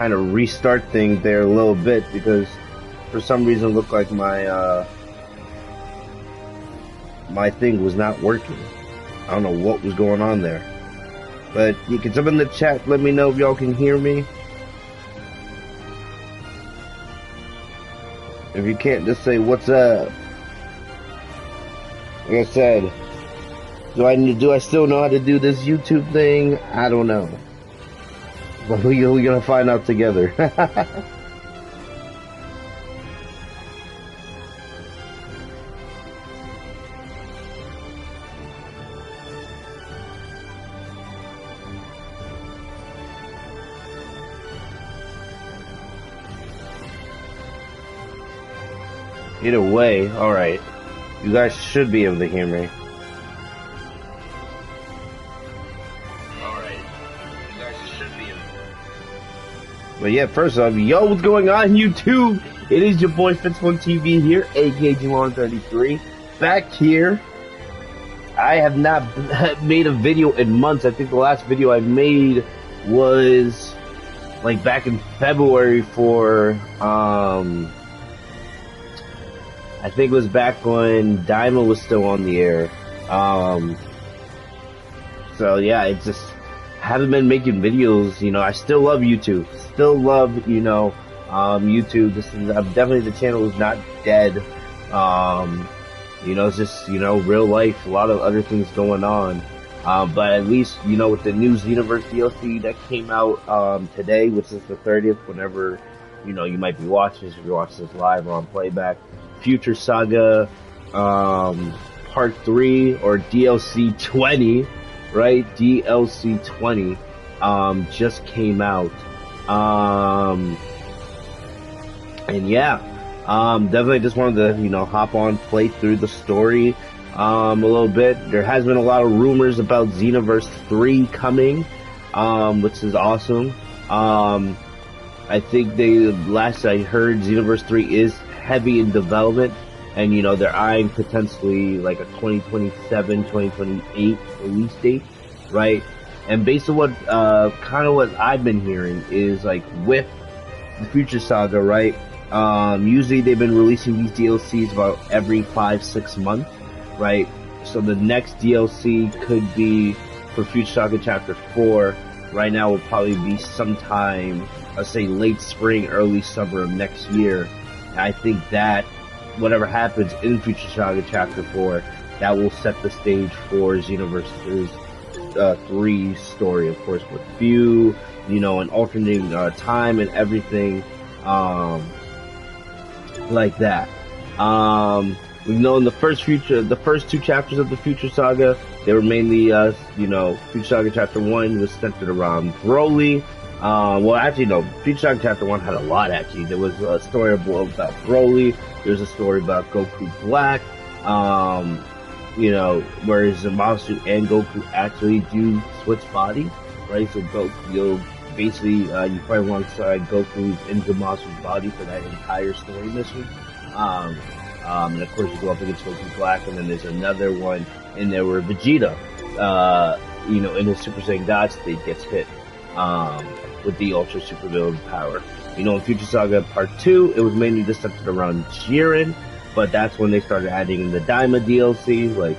kind of restart thing there a little bit because for some reason it looked like my thing was not working. I don't know what was going on there. But you can jump in the chat, let me know if y'all can hear me. If you can't, just say what's up. Like I said, do I still know how to do this YouTube thing? I don't know. But we're gonna find out together. Either way, alright. You guys should be able to hear me. But yeah, first off, yo, what's going on, YouTube? It is your boy Fitz1TV here, aka G133, back here. I have not made a video in months. I think the last video I made was like back in February for I think it was back when Daima was still on the air. So yeah, it just haven't been making videos. You know, I still love YouTube. Still love, YouTube. I'm definitely, the channel is not dead. It's just, real life. A lot of other things going on. But at least, with the new Xenoverse DLC that came out today, which is the 30th, whenever, you might be watching this, if you're watching this live or on playback, Future Saga Part 3 or DLC 20, right? DLC 20 just came out. And yeah, definitely just wanted to, hop on, play through the story a little bit. There has been a lot of rumors about Xenoverse 3 coming, which is awesome. I think last I heard, Xenoverse 3 is heavy in development, and they're eyeing potentially like a 2027, 2028 release date, right? And based on what kind of what I've been hearing is like with the Future Saga, right? Usually they've been releasing these DLCs about every 5-6 months, right? So the next DLC could be for Future Saga Chapter 4. Right now will probably be sometime, let's say late spring, early summer of next year. I think that whatever happens in Future Saga Chapter 4, that will set the stage for Xenoverse's 3 story, of course, with View, and alternating time and everything like that. We know in the first 2 chapters of the Future Saga, they were mainly, Future Saga Chapter 1 was centered around Broly. Well, actually, no. Future Saga Chapter 1 had a lot, actually. There was a story about Broly. There's a story about Goku Black. Where Zamasu and Goku actually do switch bodies, right? So you'll basically, you fight alongside Goku's in Zamasu's body for that entire story mission. And of course you go up against Goku Black, and then there's another one in there where Vegeta, in his Super Saiyan God state gets hit, with the Ultra Super Villain power. In Future Saga Part 2, it was mainly just centered around Jiren, but that's when they started adding in the Daima DLCs, like,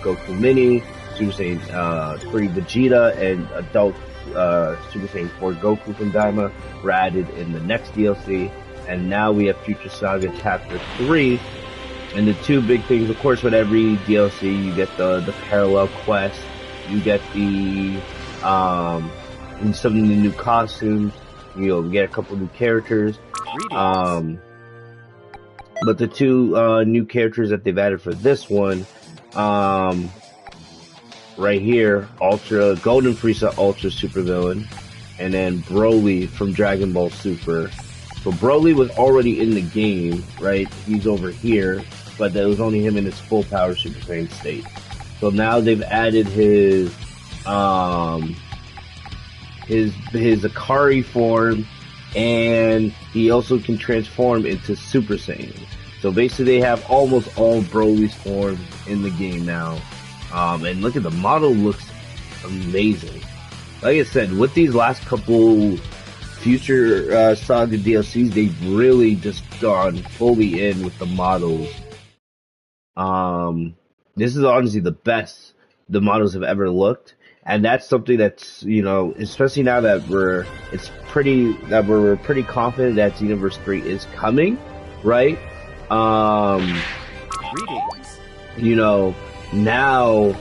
Goku Mini, Super Saiyan 3 Vegeta, and adult Super Saiyan 4 Goku from Daima were added in the next DLC. And now we have Future Saga Chapter 3, and the two big things, of course, with every DLC, you get the parallel quest, you get the and some of the new costumes, you get a couple new characters. But the two new characters that they've added for this one, right here, Golden Frieza Ultra Super Villain, and then Broly from Dragon Ball Super. So Broly was already in the game, right? He's over here, but there was only him in his full power Super Saiyan state. So now they've added his Akari form, and he also can transform into Super Saiyan. So basically they have almost all Broly's forms in the game now. And look at the model, looks amazing. Like I said, with these last couple future Saga DLCs, they've really just gone fully in with the models. This is honestly the best the models have ever looked, and that's something that's, you know, especially now that we're pretty confident that Xenoverse 3 is coming, right? Greetings. You know, now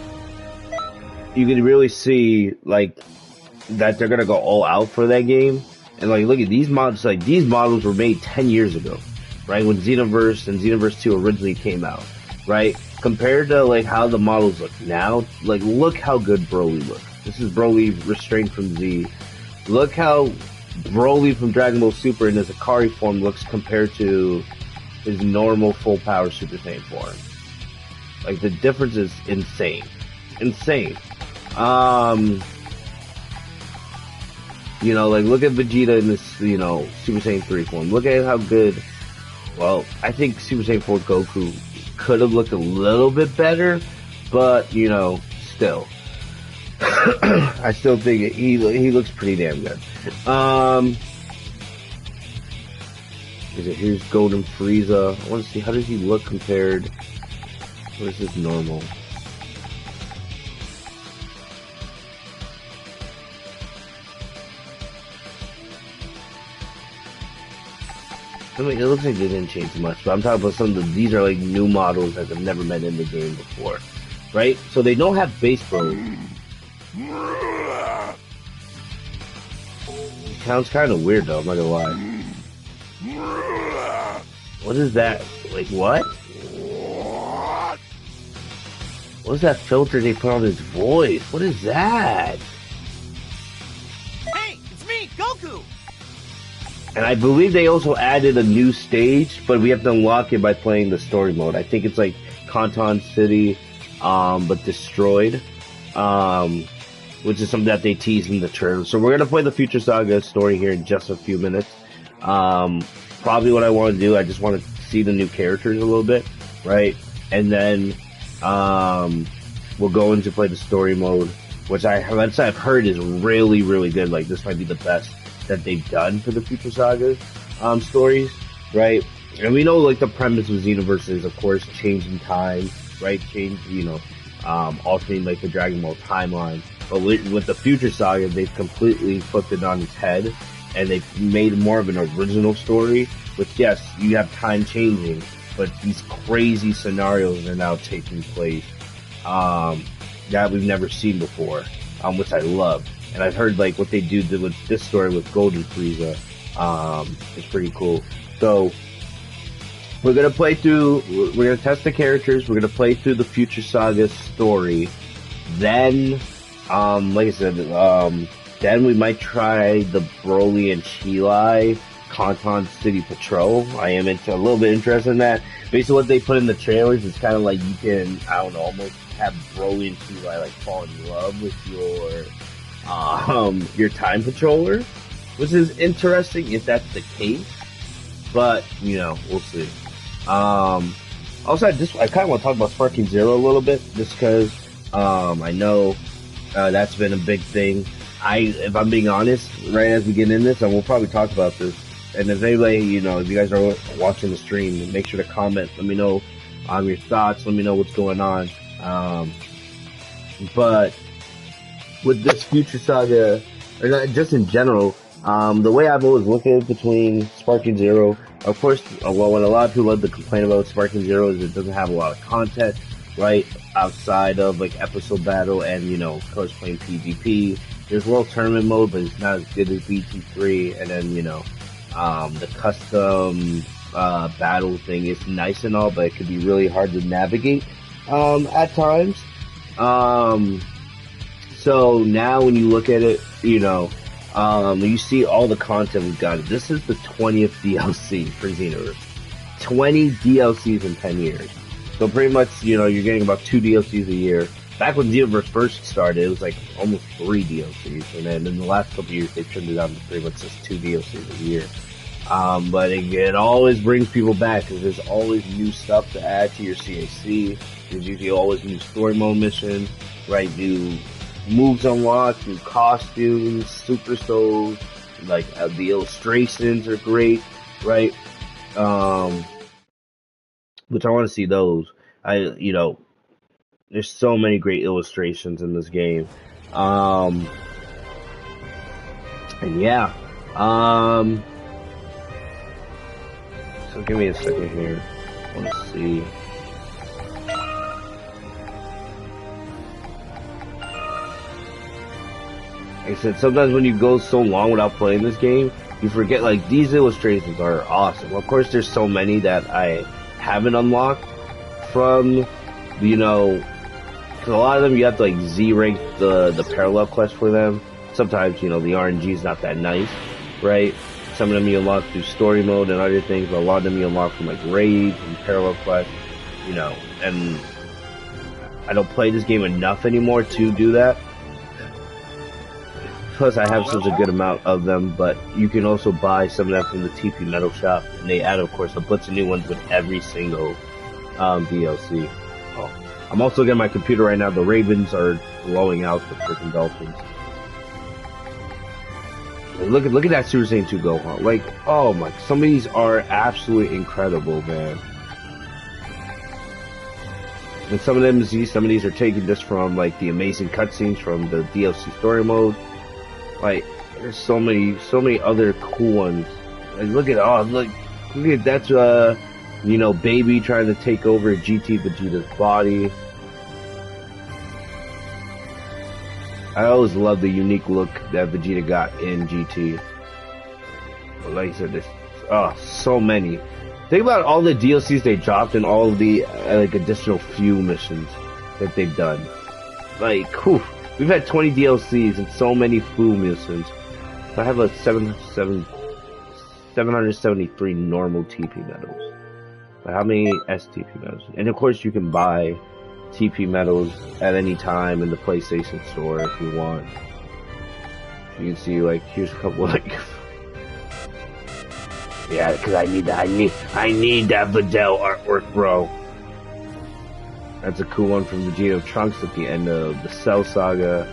you can really see like that they're gonna go all out for that game. And like, look at these models. Like, these models were made 10 years ago, right? When Xenoverse and Xenoverse 2 originally came out, right? Compared to like how the models look now, like look how good Broly looks. This is Broly restrained from Z. Look how Broly from Dragon Ball Super in his Akari form looks compared to his normal full power Super Saiyan form. Like, the difference is insane. Insane. You know, like, look at Vegeta in this, you know, Super Saiyan 3 form. Look at how good, well, I think Super Saiyan 4 Goku could have looked a little bit better, but, you know, still. I still think he looks pretty damn good. Here's Golden Frieza. I want to see, how does he look compared, what is this normal? I mean, it looks like they didn't change much, but I'm talking about some of these are like new models that I've never met in the game before, right? So they don't have base Broly. Sounds kind of weird though, I'm not gonna lie. What is that? Like, what? What is that filter they put on his voice? What is that? Hey, it's me, Goku! And I believe they also added a new stage, but we have to unlock it by playing the story mode. I think it's like Canton City, but destroyed, which is something that they teased in the trailer. So we're gonna play the Future Saga story here in just a few minutes. Probably what I want to do, I just want to see the new characters a little bit, right? And then we'll go into play the story mode, which I've heard is really, really good. Like, this might be the best that they've done for the Future Saga stories, right? And we know, like, the premise of Xenoverse is, of course, changing time, right? Alternating, like, the Dragon Ball timeline. But with the Future Saga, they've completely flipped it on its head, and they've made more of an original story, which, yes, you have time changing, but these crazy scenarios are now taking place that we've never seen before, which I love. And I've heard, like, what they do with this story with Golden Frieza is pretty cool. So we're gonna test the characters, we're gonna play through the Future Saga story, then like I said, then we might try the Broly and Chilai Canton City Patrol. I am a little bit interested in that. Basically what they put in the trailers is kind of like you can, I don't know, almost have Broly and Chilai like fall in love with your time patroller, which is interesting if that's the case, but, you know, we'll see. Also, I kind of want to talk about Sparking Zero a little bit, just because I know that's been a big thing. If I'm being honest, right as we get in this, and we'll probably talk about this, and if anybody, you know, if you guys are watching the stream, make sure to comment, let me know your thoughts, let me know what's going on. But with this Future Saga, or not, just in general, the way I've always looked at it between Sparking Zero, of course, what a lot of people love to complain about Sparking Zero is it doesn't have a lot of content, right, outside of, like, episode battle and, you know, of course, playing PvP. There's World Tournament mode, but it's not as good as BT3, and then, you know, the custom battle thing is nice and all, but it can be really hard to navigate at times. So now when you look at it, you know, you see all the content we've got. This is the 20th DLC for Xenoverse. 20 DLCs in 10 years. So pretty much, you know, you're getting about 2 DLCs a year. Back when Xenoverse first started, it was like almost 3 DLCs. And then in the last couple of years, they've trimmed it down to pretty much just 2 DLCs a year. But it always brings people back because there's always new stuff to add to your CAC. There's usually always new story mode missions, right? New moves unlocked, new costumes, super souls, Like the illustrations are great, right? Um, which I want to see those. There's so many great illustrations in this game. Um, and yeah, um, so give me a second here. I want to see. Like I said, sometimes when you go so long without playing this game, you forget, like, these illustrations are awesome. Of course, there's so many that I haven't unlocked from, because a lot of them you have to, like, Z-rank the parallel quest for them. Sometimes, the RNG is not that nice, right? Some of them you unlock through story mode and other things, but a lot of them you unlock from, like, raids and parallel quests, and I don't play this game enough anymore to do that. Plus, I have such a good amount of them, but you can also buy some of them from the TP Metal Shop, and they add, of course, a bunch of new ones with every single DLC. Oh. I'm also getting my computer right now. The Ravens are blowing out the freaking Dolphins. Look at that Super Saiyan 2 Gohan. Like, oh my, some of these are absolutely incredible, man. And some of these are taken just from, like, the amazing cutscenes from the DLC story mode. Like, there's so many other cool ones. Like, look at that's Baby trying to take over GT Vegeta's body. I always love the unique look that Vegeta got in GT. But like I said, there's so many. Think about all the DLCs they dropped and all of the like additional few missions that they've done. Like, whew. We've had 20 DLCs and so many Fu missions. I have a 773 normal TP medals. But how many STP medals? And of course you can buy TP medals at any time in the PlayStation Store if you want. You can see, like, here's a couple, like, yeah, because I need that Videl artwork, bro. That's a cool one from Vegeta Trunks at the end of the Cell Saga.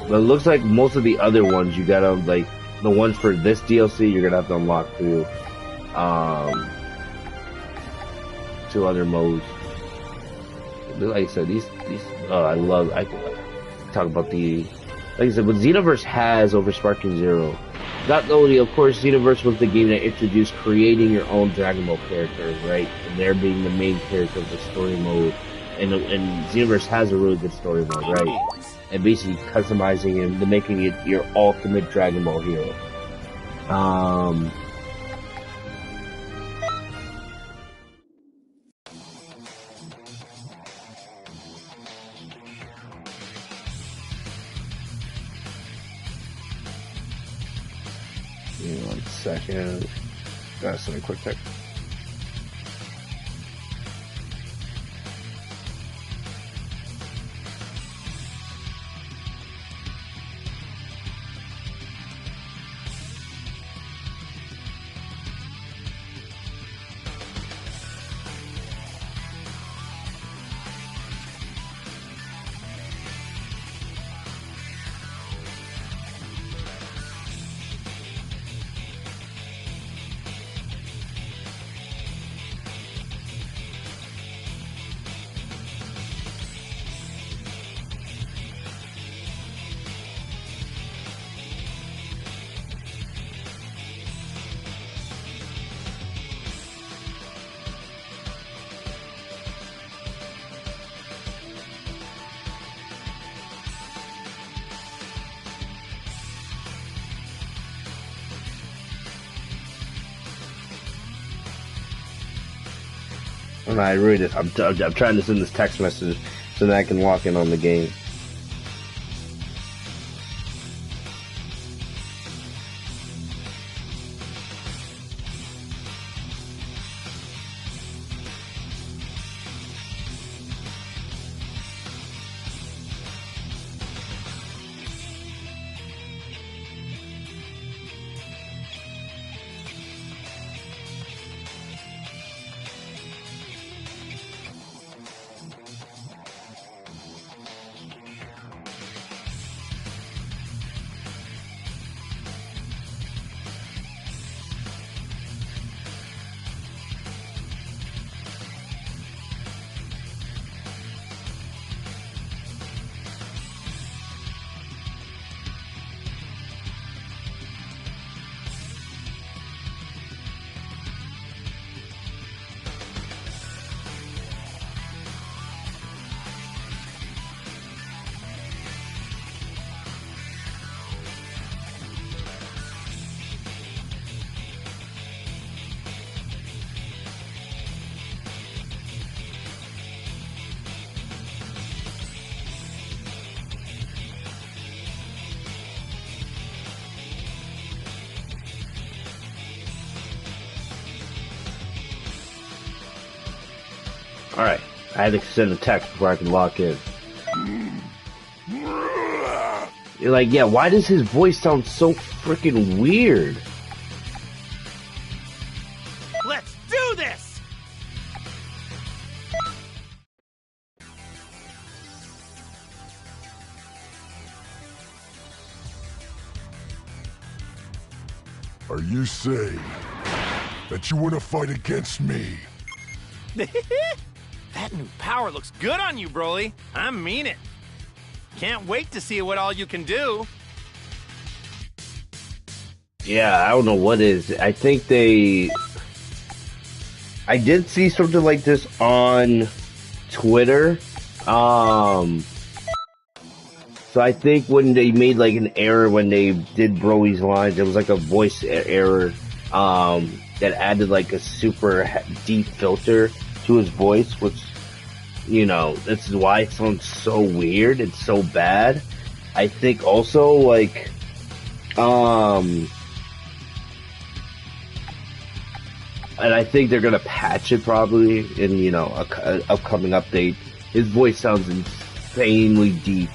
But it looks like most of the other ones you gotta, like, the ones for this DLC you're gonna have to unlock through 2 other modes. Like I said, I talk about like I said, what Xenoverse has over Sparking Zero. Not only, of course, Xenoverse was the game that introduced creating your own Dragon Ball characters, right? And there being the main character of the story mode. And Xenoverse has a really good story mode, right? And basically customizing him to making it your ultimate Dragon Ball hero. Give me 1 second. Gotta send a quick text. And I read it. I'm trying to send this text message so that I can walk in on the game. Alright, I had to send a text before I can lock in. You're like, yeah, why does his voice sound so freaking weird? Let's do this! Are you saying that you want to fight against me? That new power looks good on you, Broly. I mean it. Can't wait to see what all you can do. Yeah, I don't know what is. I think I did see something like this on Twitter. So I think when they made like an error when they did Broly's lines, it was like a voice error. That added like a super deep filter to his voice, which, you know, this is why it sounds so weird. It's so bad. I think also like, and I think they're gonna patch it probably in, you know, a upcoming update. His voice sounds insanely deep.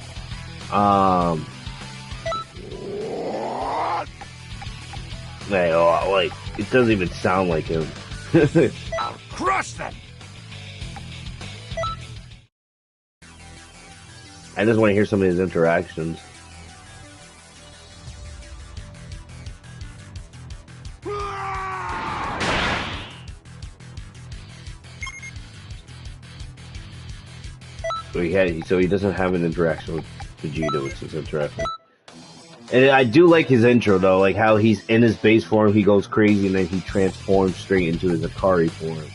Like it doesn't even sound like him. I'll crush them! I just want to hear some of his interactions. So he doesn't have an interaction with Vegeta, which is interesting. And I do like his intro though, like how he's in his base form, he goes crazy, and then he transforms straight into his Akari form,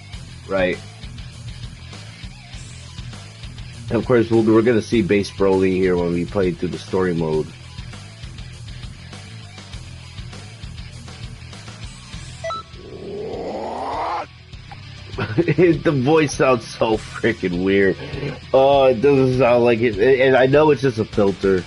right? And of course, we're gonna see base Broly here when we play through the story mode. The voice sounds so freaking weird. Oh, it doesn't sound like it, and I know it's just a filter.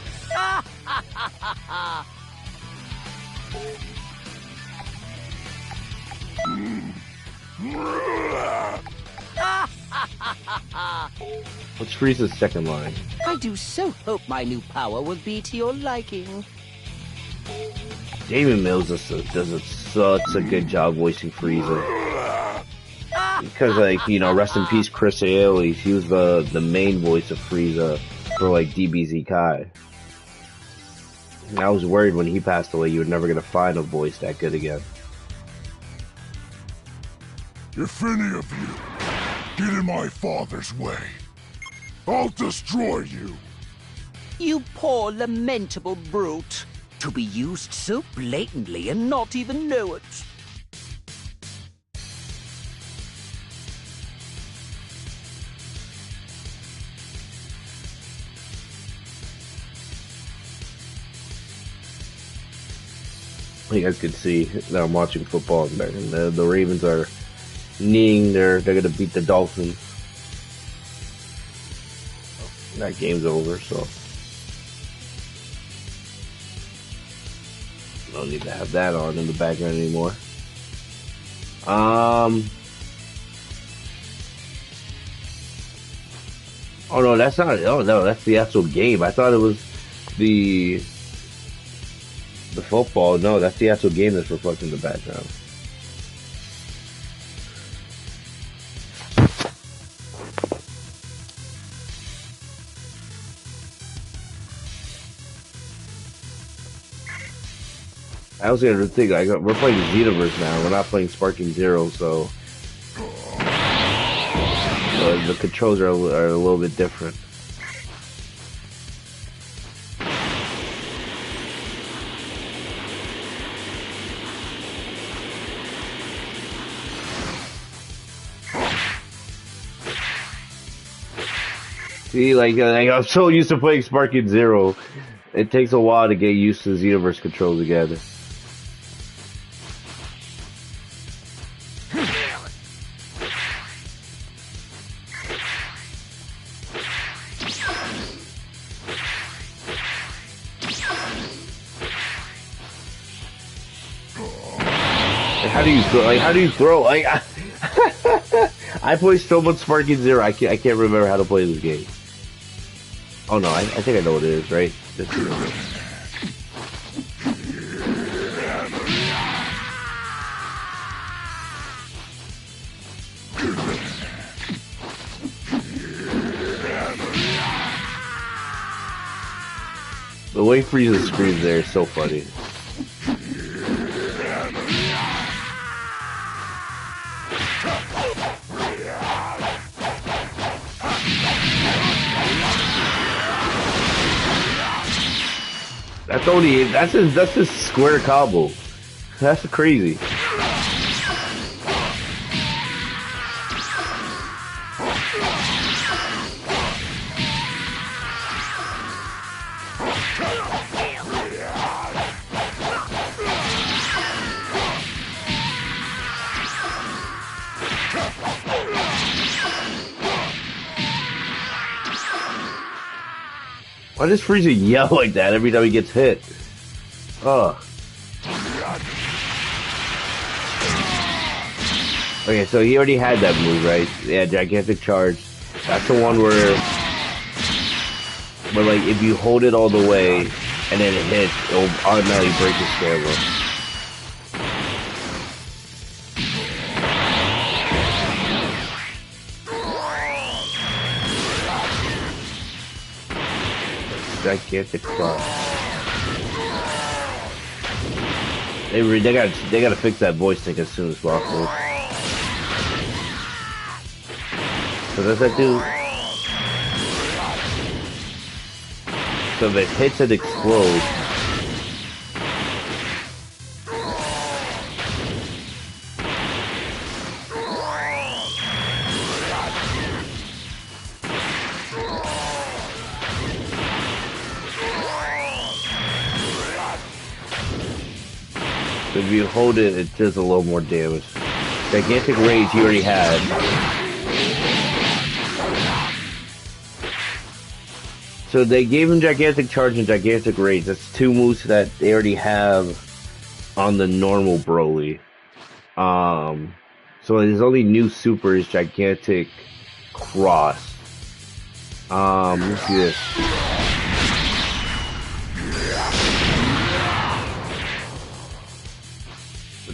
What's Frieza's second line? I do so hope my new power will be to your liking. David Mills does such a good job voicing Frieza. Because, like, you know, rest in peace, Chris Aolis. He was the main voice of Frieza for, like, DBZ Kai. And I was worried when he passed away you were never going to find a voice that good again. If any of you get in my father's way, I'll destroy you. You poor lamentable brute. To be used so blatantly and not even know it. You guys can see that I'm watching football, and the Ravens are kneeing. They're gonna beat the Dolphins. That game's over, so don't need to have that on in the background anymore. Oh no, that's not. Oh no, that's the actual game. I thought it was the football. No, that's the actual game that's reflecting the background. I was gonna think, like, we're playing Xenoverse now. We're not playing Sparking Zero, so the controls are a little bit different. See, like I'm so used to playing Sparking Zero. It takes a while to get used to the Xenoverse controls again. How do you throw? Like, how do you throw? Like, I play so much Sparking Zero. I can't remember how to play this game. Oh no, I think I know what it is, right? This is it. The way Frieza screams there is so funny. That's his square combo. That's crazy. Why does Frieza yell like that every time he gets hit? Ugh. Okay, so he already had that move, right? Yeah, Gigantic Charge. That's the one where like, if you hold it all the way and then it hits, it'll automatically break his camera. Gigantic Crush. They gotta fix that voice thing as soon as possible. So does that do? So if it hits, it explodes. If you hold it, it does a little more damage. Gigantic Rage you already had. So they gave him Gigantic Charge and Gigantic Rage. That's two moves that they already have on the normal Broly. So his only new super is Gigantic Cross. Let's see this.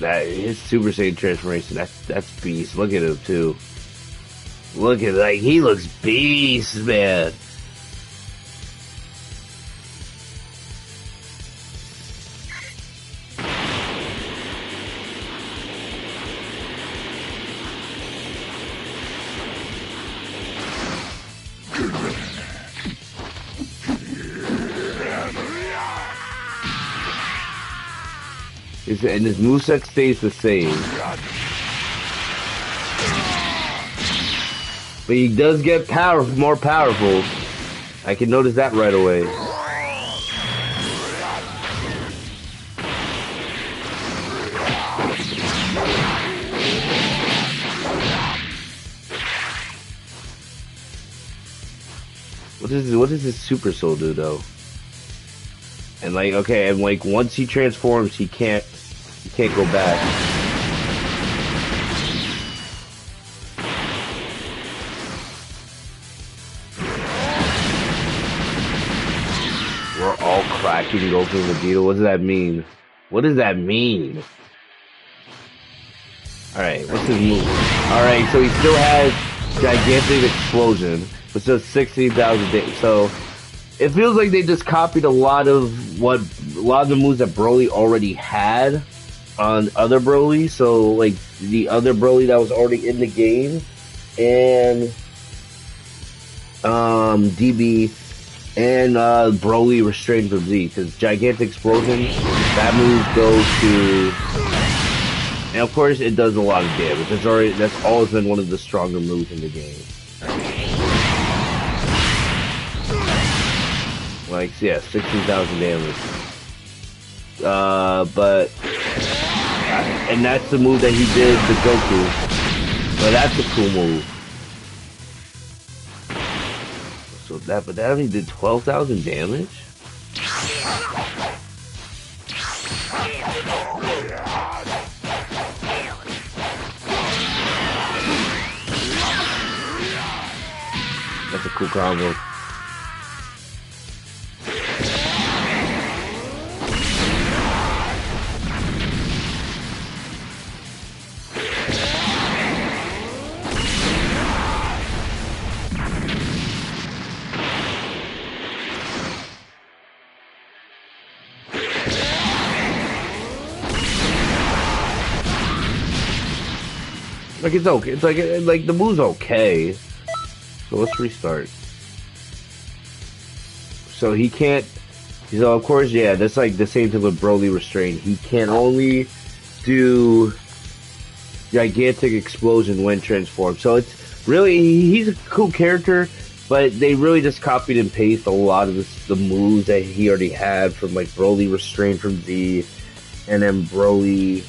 That his Super Saiyan transformation, that's beast. Look at him too. Look at like he looks beast, man. And his moveset stays the same. But he does get more powerful. I can notice that right away. What does his Super Soul do though? And like, okay, and like once he transforms, he can't go back. We're all cracking Goku and Vegeta. What does that mean? What does that mean? Alright, what's his move? Alright, so he still has Gigantic Explosion, but still 16,000 damage. So it feels like they just copied a lot of the moves that Broly already had on other Broly. So like the other Broly that was already in the game, and DB and Broly Restrained from Z, because Gigantic Explosion, that move goes to, and of course it does a lot of damage. That's always been one of the stronger moves in the game. Like, yeah, 16,000 damage. And that's the move that he did to Goku. But that's a cool move. So that only did 12,000 damage? cool combo. Like it's okay. It's like the move's okay. So let's restart. So he can't. So of course, yeah, that's like the same thing with Broly Restrained. He can only do gigantic explosion when transformed. So it's really, he's a cool character, but they really just copied and pasted a lot of the moves that he already had from like Broly Restrained from Z, and then Broly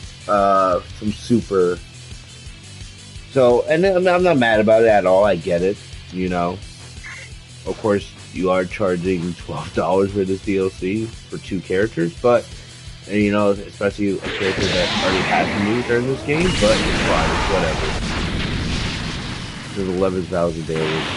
from Super. So, and I'm not mad about it at all. I get it, you know. Of course, you are charging $12 for this DLC for 2 characters, but, and, you know, especially a character that already has moves during this game, but it's fine, it's whatever. There's 11,000 damage.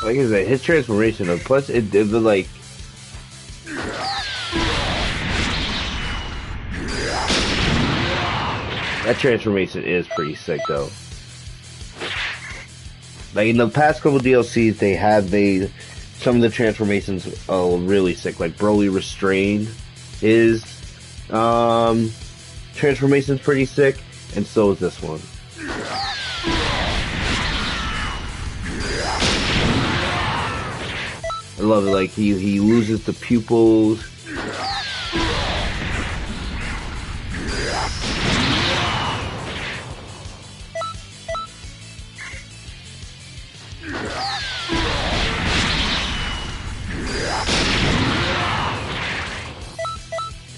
Like I said, his transformation, plus it like that transformation is pretty sick though. Like in the past couple DLCs, they have made some of the transformations really sick. Like Broly Restrained, his transformation's pretty sick, and so is this one. I love it, like he loses the pupils.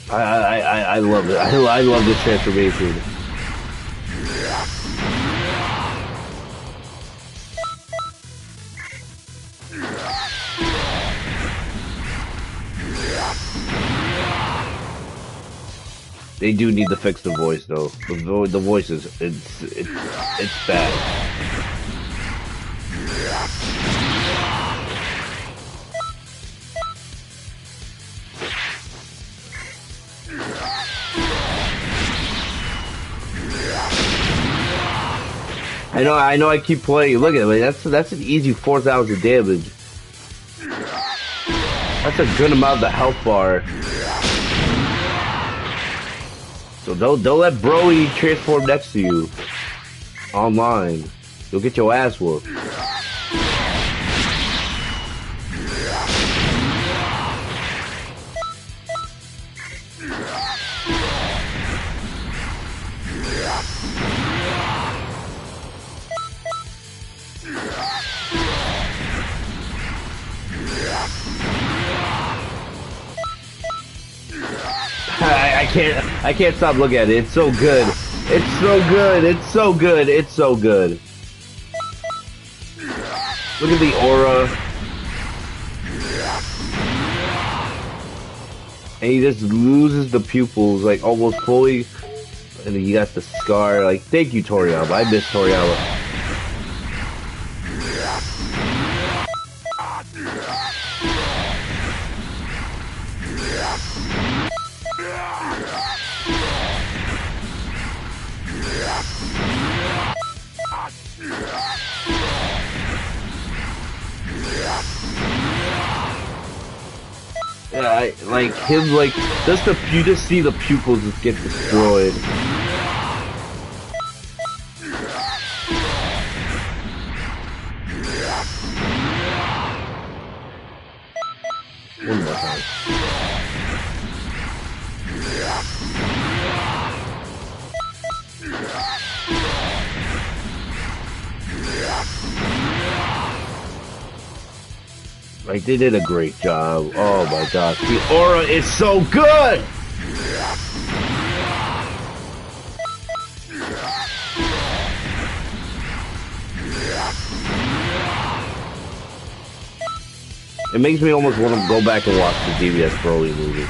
I love it. I love this transformation. They do need to fix the voice though. The voice is it's bad. I know I keep playing. Look at it, that's an easy 4,000 damage. That's a good amount of the health bar. So don't let Broly transform next to you online. You'll get your ass whooped. I can't stop looking at it. It's so good. It's so good. It's so good. It's so good. Look at the aura. And he just loses the pupils like almost fully. And then you got the scar. Like, thank you, Toriyama. I miss Toriyama. Yeah, like him, like you just see the pupils just get destroyed. One more time. Like, they did a great job. Oh my gosh, the aura is so good! It makes me almost want to go back and watch the DBS Broly movie.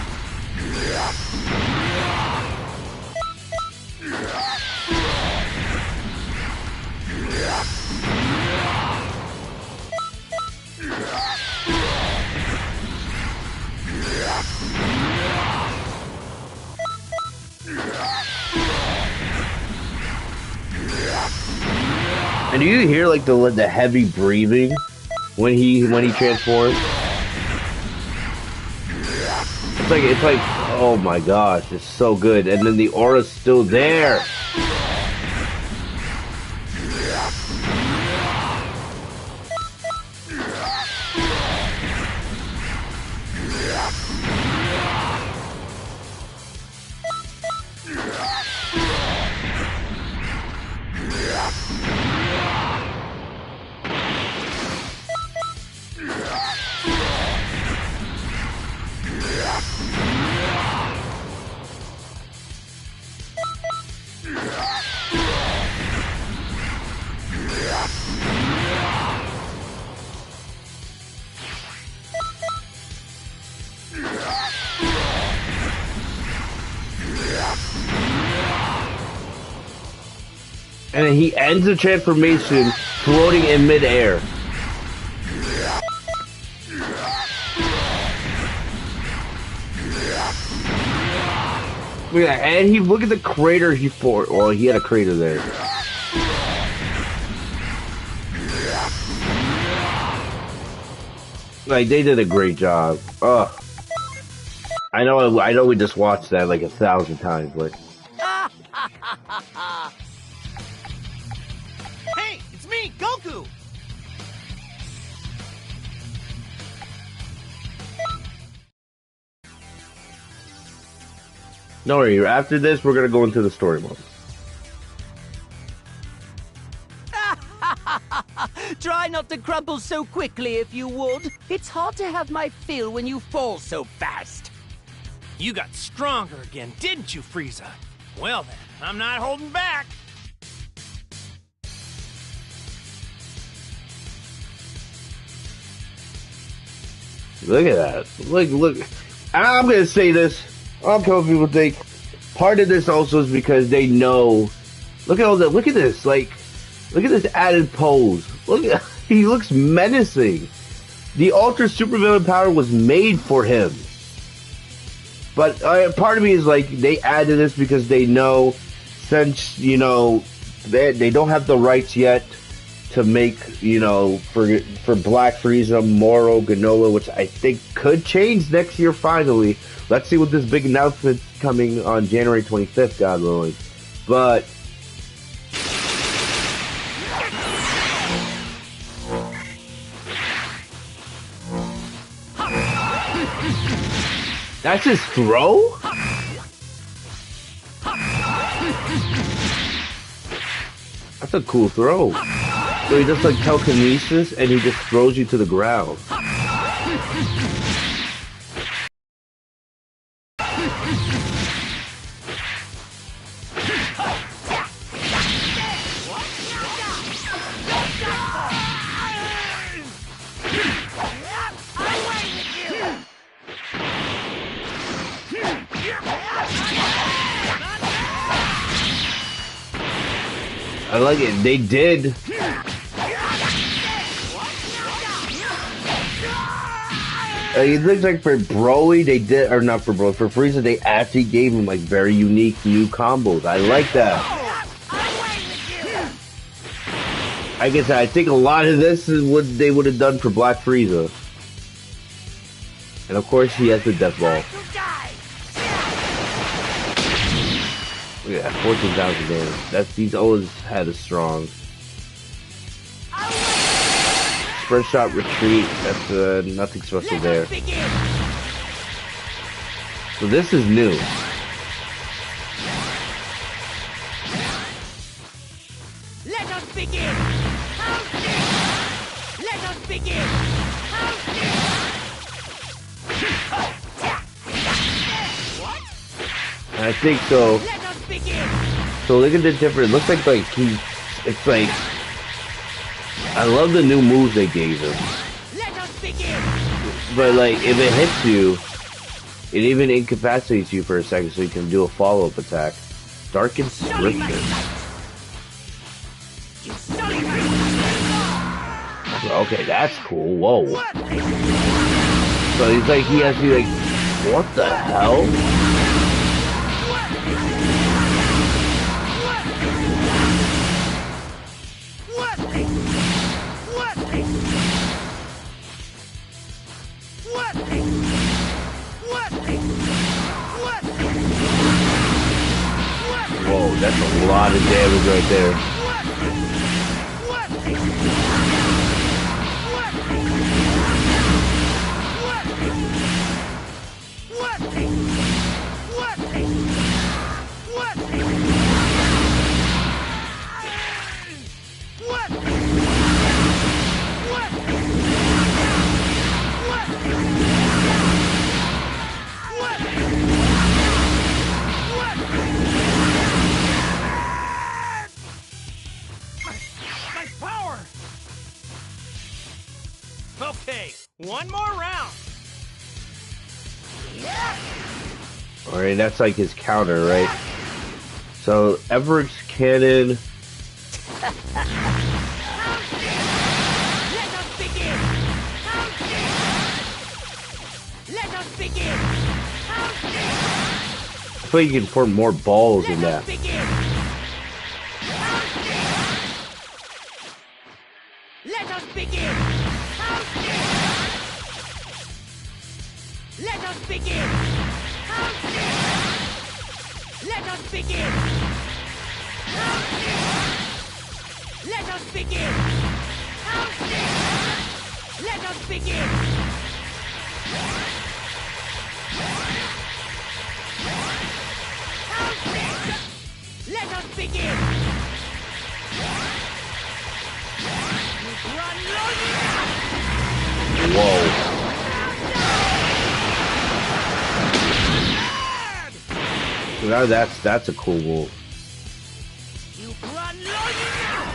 And do you hear like the heavy breathing when he transforms? It's like oh my gosh, it's so good. And then the aura's still there. And then he ends the transformation floating in midair. Look at that. And look at the crater he fought. Well, he had a crater there. Like, they did a great job. Ugh. I know we just watched that like 1,000 times, but... Hey, it's me, Goku! No worry, after this, we're gonna go into the story mode. Try not to crumple so quickly, if you would. It's hard to have my fill when you fall so fast. You got stronger again, didn't you, Frieza? Well then, I'm not holding back. Look at that. Look. I'm gonna say this. I'm telling people think part of this also is because they know. Look at all that. Look at this. Like, look at this added pose. Look, he looks menacing. The Ultra Supervillain power was made for him. But part of me is like, they added this because they know, since, you know, they don't have the rights yet to make, you know, for Black Frieza, Moro, Granola, which I think could change next year finally. Let's see what this big announcement's coming on January 25th, God willing. But... that's his throw? That's a cool throw. So he just like telekinesis and he just throws you to the ground. I like it. They did. It looks like for Broly, they did, or not for Broly, for Frieza, they actually gave him like very unique new combos. I like that. I guess I think a lot of this is what they would have done for Black Frieza. And of course, he has the Death Ball. Look at that, 14,000 damage. He's always had a strong spread shot retreat. That's nothing special there. So this is new. Let us begin. Let us begin. I think so. So look at the difference. It looks like it's like, I love the new moves they gave him. Let us begin. But like, if it hits you, it even incapacitates you for a second, so you can do a follow-up attack. Dark Inscription. Okay, that's cool. Whoa. So he's like, he has to be like, what the hell? Whoa, that's a lot of damage right there. Okay, one more round. Alright, that's like his counter, right? So, Everett's Cannon. Let us begin! Let us begin! I feel like you can pour more balls in that. Let us begin! Let us begin! Let us begin! Let us begin! Let us begin! Let us begin! Run long enough! Whoa. So now that's a cool move. You've run long enough!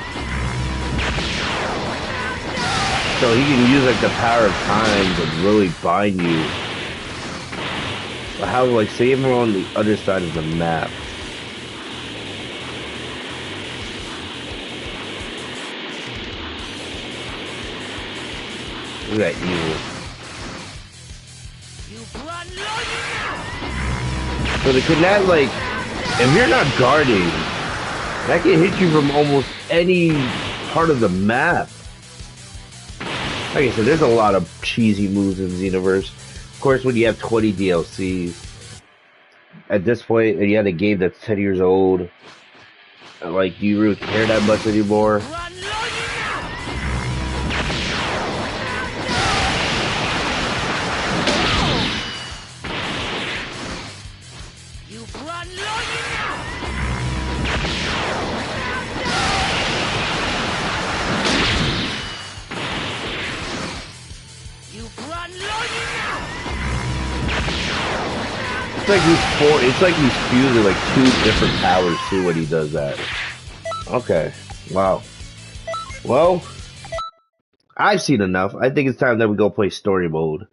So he can use like the power of time to really bind you. But how, like, say him on the other side of the map. Look at that evil. You've run long enough! So the that, like, if you're not guarding, that can hit you from almost any part of the map. Like I said, there's a lot of cheesy moves in Xenoverse. Of course, when you have 20 DLCs, at this point, and you have a game that's 10 years old, like, do you really care that much anymore? Run long enough! You've run long enough! You've run long enough! It's like he's fusing like 2 different powers too when he does that. Okay. Wow. Well, I've seen enough. I think it's time that we go play story mode.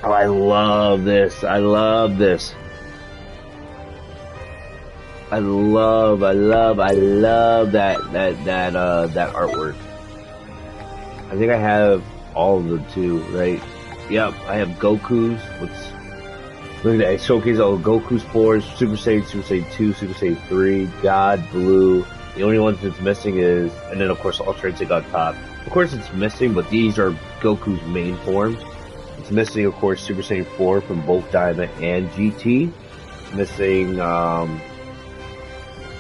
Oh, I love this. I love this. I love that artwork. I think I have all of them too, right? Yep, I have Goku's. Look at that. It showcases all of Goku's forms, Super Saiyan 2, Super Saiyan 3, God, Blue. The only ones that's missing is, and then of course Ultra Instinct on top. Of course it's missing, but these are Goku's main forms. It's missing, of course, Super Saiyan 4 from both Daima and GT. It's missing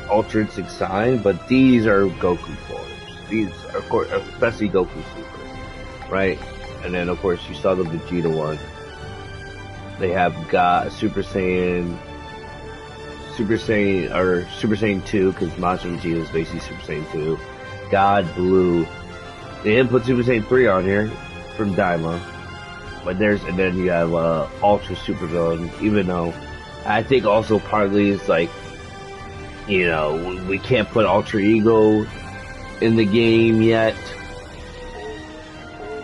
Ultra Instinct Sign, but these are Goku forms. These, of course, especially Goku Super, right? And then, of course, you saw the Vegeta one. They have got Super Saiyan 2, because Monster Vegeta is basically Super Saiyan 2. God, Blue. They didn't put Super Saiyan 3 on here from Daima. But and then you have Ultra Super Villain, even though I think also partly it's like, you know, we can't put Ultra Ego in the game yet.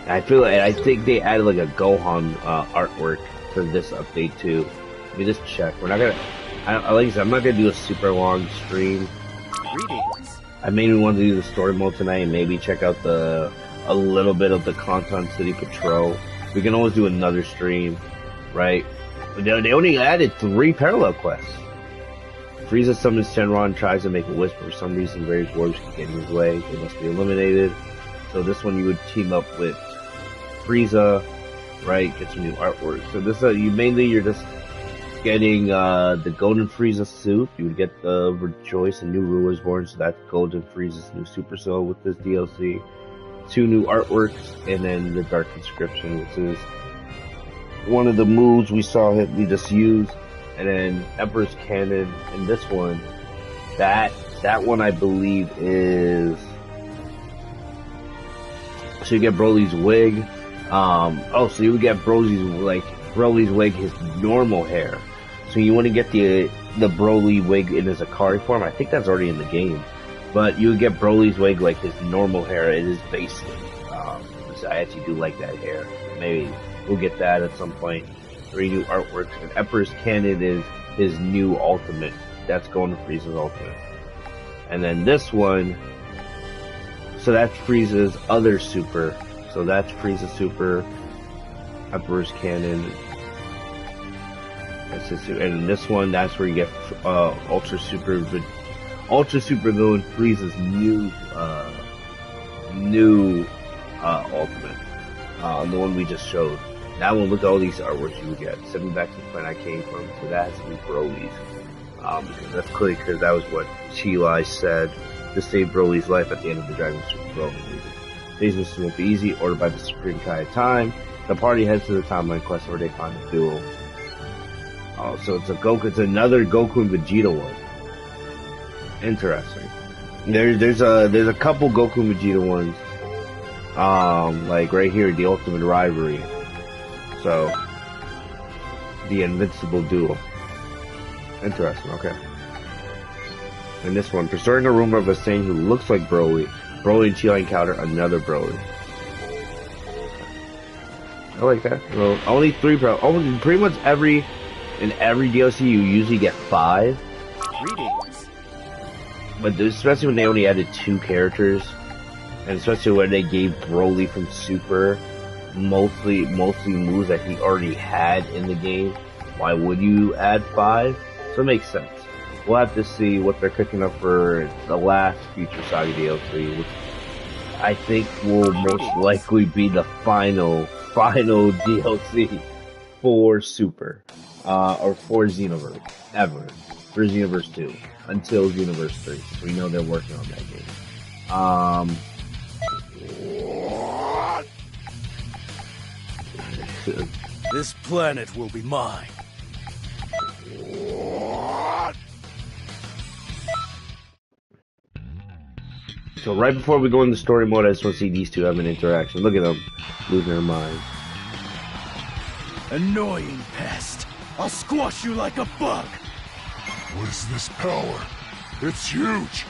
I think they added like a Gohan artwork to this update too. Let me just check. We're not gonna. Like I said, I'm not gonna do a super long stream. Greetings. I mainly want to do the story mode tonight and maybe check out a little bit of the Conton City Patrol. We can always do another stream, right? They only added 3 parallel quests. Frieza summons Shenron and tries to make a whisper. For some reason, various warriors can get in his way. They must be eliminated. So this one you would team up with Frieza, right? Get some new artwork. So this you're just getting the Golden Frieza suit. You would get the Rejoice and New Rulers Born. So that's Golden Frieza's new Super Soul with this DLC. 2 new artworks, and then the Dark Inscription, which is one of the moves we saw we just used. And then Emperor's Cannon, and this one, that one I believe is. So you get Broly's wig. So you would get Broly's wig, his normal hair. So you want to get the Broly wig in his Akari form. I think that's already in the game. But you would get Broly's wig like his normal hair. It is basically. So I actually do like that hair. Maybe we'll get that at some point. 3 new artworks. And Emperor's Cannon is his new ultimate. That's going to Frieza's ultimate. And then this one. So that's Frieza's other super. So that's Frieza's super. Emperor's Cannon. That's his super. And in this one, that's where you get Ultra Super Villain Frieza's new ultimate. The one we just showed. That one, look at all these artworks you would get. Send me back to the planet I came from. So that has to be Broly's. That's clearly because that was what Chi-Lai said to save Broly's life at the end of the Dragon Super Broly movie. These missions won't be easy. Ordered by the Supreme Kai of Time. The party heads to the timeline quest where they find a duel. So it's another Goku and Vegeta one. Interesting. There's a couple Goku and Vegeta ones. Like right here, the Ultimate Rivalry. So the Invincible Duel. Interesting. Okay. And this one, concerning a rumor of a Saint who looks like Broly and Chi encounter another Broly. I like that. Well, only 3 only pretty much in every DLC you usually get 5. Greetings. But especially when they only added 2 characters, and especially when they gave Broly from Super mostly moves that he already had in the game. Why would you add 5? So it makes sense. We'll have to see what they're cooking up for the last Future Saga DLC, which I think will most likely be the final DLC for Super, or for Xenoverse, ever. For Xenoverse 2, until Xenoverse 3. So we know they're working on that game. This planet will be mine. So right before we go into story mode, I just want to see these two have an interaction. Look at them losing their minds. Annoying pest. I'll squash you like a bug. What is this power? It's huge!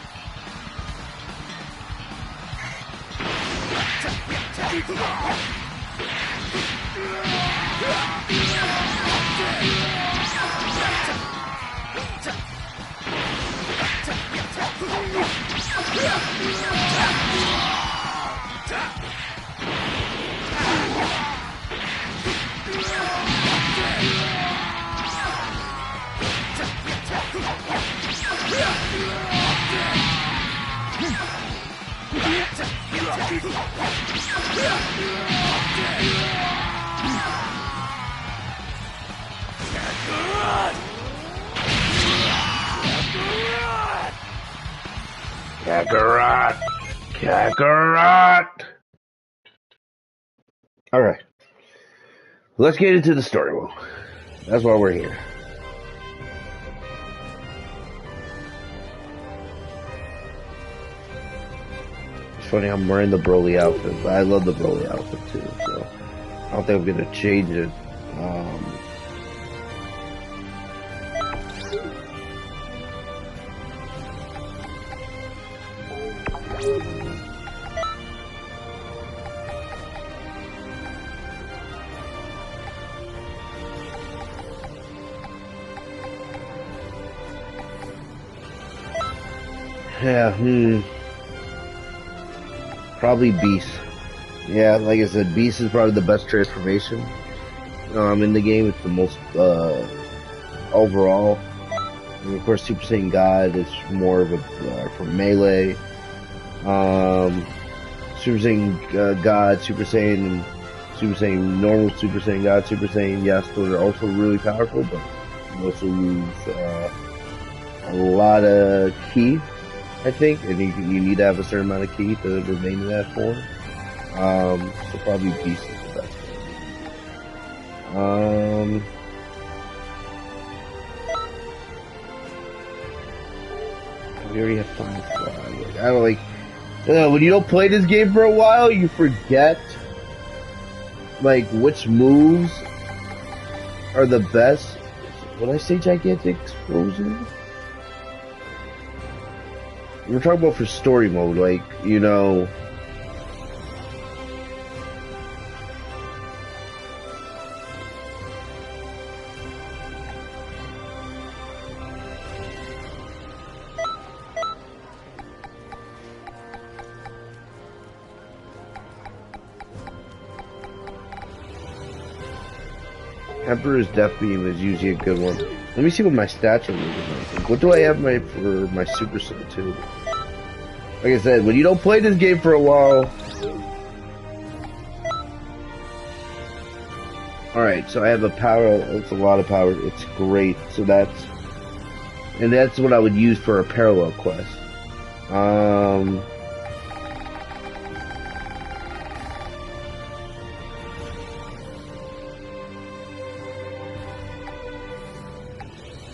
Kakarot! Alright. Let's get into the story mode. That's why we're here. It's funny I'm wearing the Broly outfit, but I love the Broly outfit too, so I don't think I'm gonna change it. Yeah, probably Beast. Yeah, like I said, Beast is probably the best transformation in the game. It's the most overall. And of course, Super Saiyan God is more of a for melee. Super Saiyan God, Super Saiyan, Super Saiyan Normal, Super Saiyan God, Super Saiyan. Yes, those are also really powerful, but you also lose a lot of ki, I think, and you need to have a certain amount of ki to remain in that form. So probably Beast is the best one. We already have Firefly. Like, I don't like when you don't play this game for a while, you forget like which moves are the best. When I say gigantic explosion, we're talking about for story mode, like, you know. Emperor's Death Beam is usually a good one. Let me see what my stats are looking like. What do I have for my Super Soul 2? Like I said, when you don't play this game for a while... Alright, so I have a power, it's a lot of power, it's great, so that's... And that's what I would use for a parallel quest.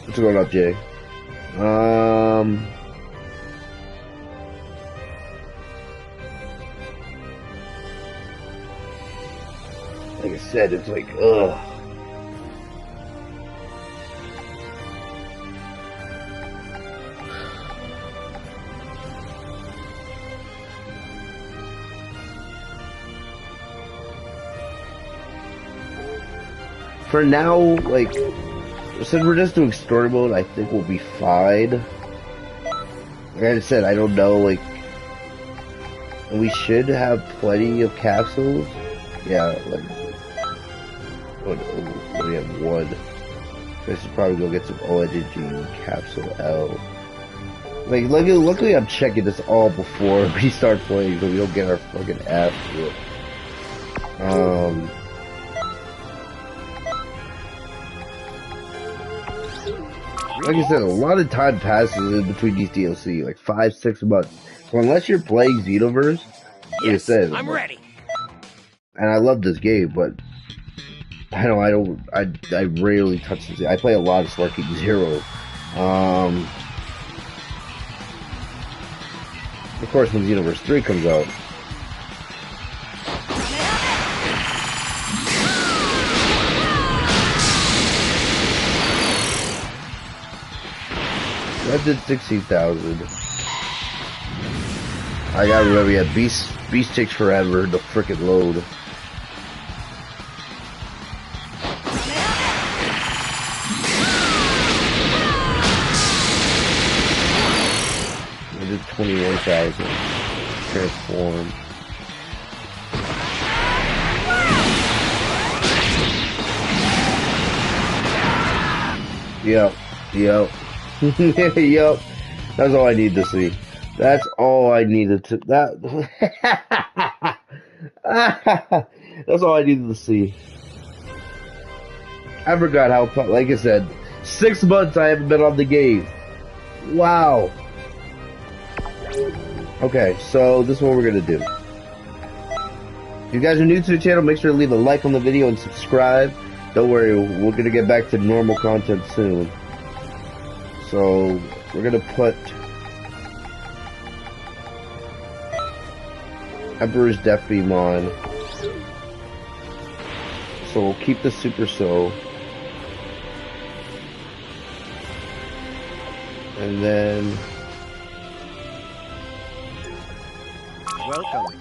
What's going up, Jay? Like I said, it's like, ugh. For now, like, since we're just doing story mode, I think we'll be fine. Like I said, I don't know, like, we should have plenty of capsules. Yeah, like, we have one. I should probably go get some ONG capsule L. Like, luckily I'm checking this all before we start playing, so we don't get our fucking ass whipped. Like I said, a lot of time passes in between these DLC, like 5-6 months. So unless you're playing Xenoverse, like I said, I'm ready. And I love this game, but I rarely touch this. I play a lot of Star King Zero. Of course, when Xenoverse 3 comes out. That did 16,000. I gotta remember, yeah, Beast takes forever to frickin' load. I did 21,000. Transform. Yep. Yep. That's all I need to see. That's all I needed to... That's all I needed to see. I forgot how... Like I said, 6 months I haven't been on the game. Wow. Okay, so this is what we're gonna do. If you guys are new to the channel, make sure to leave a like on the video and subscribe. Don't worry, we're gonna get back to normal content soon. So, we're gonna put Emperor's Death Beam on. So we'll keep the Super Soul. And then... Welcome.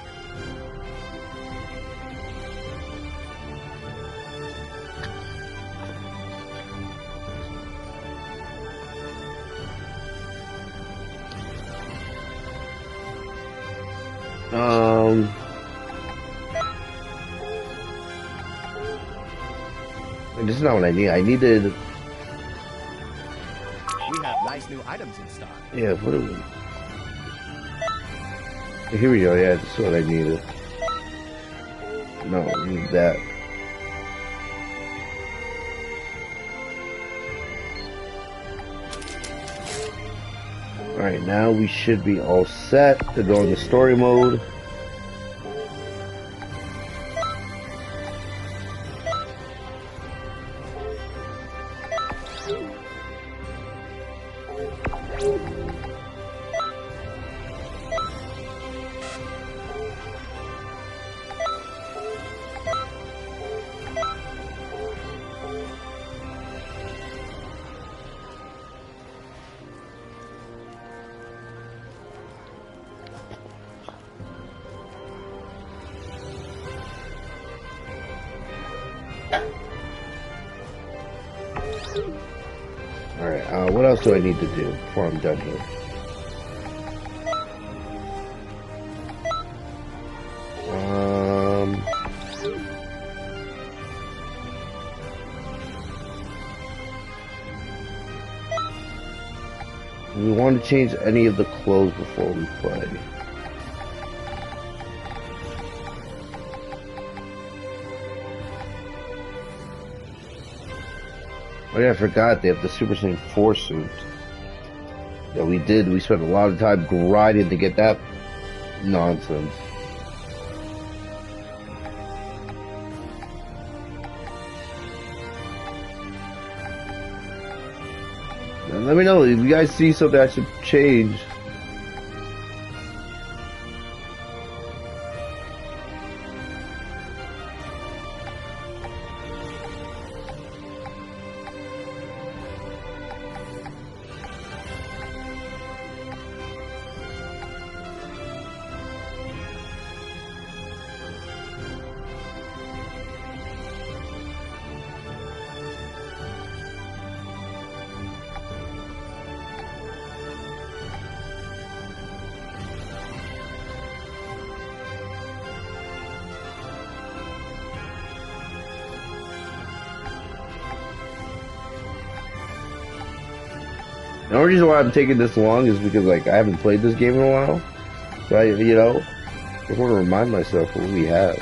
This is not what I need. I needed. We have nice new items in stock. Yeah, what are we? Here we go. Yeah, this is what I needed. No, I need that. Alright, now we should be all set to go into story mode. Alright, what else do I need to do before I'm done here? We want to change any of the clothes before we play. Oh yeah, I forgot they have the Super Saiyan 4 suit. Yeah, we did. We spent a lot of time grinding to get that nonsense. And let me know if you guys see something I should change. The only reason why I'm taking this long is because, like, I haven't played this game in a while. So I, you know, just want to remind myself what we have.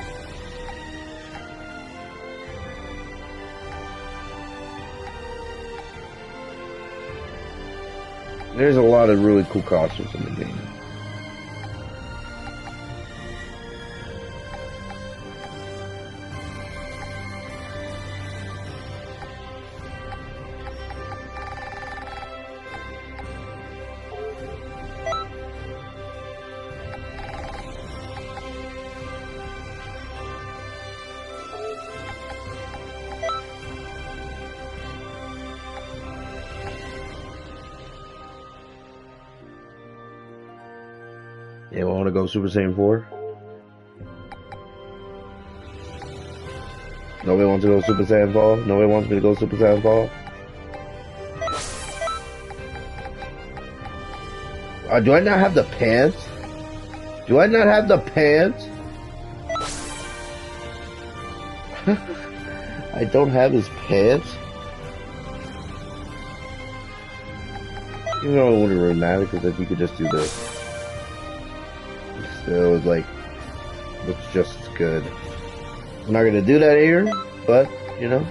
There's a lot of really cool costumes in the game. Anyone want to go Super Saiyan 4? Nobody wants to go Super Saiyan 4? Nobody wants me to go Super Saiyan 4? Do I not have the pants? Do I not have the pants? I don't have his pants? You know, it wouldn't really matter because if you could just do this. Still, it's like, looks just as good. I'm not gonna do that here, but, you know.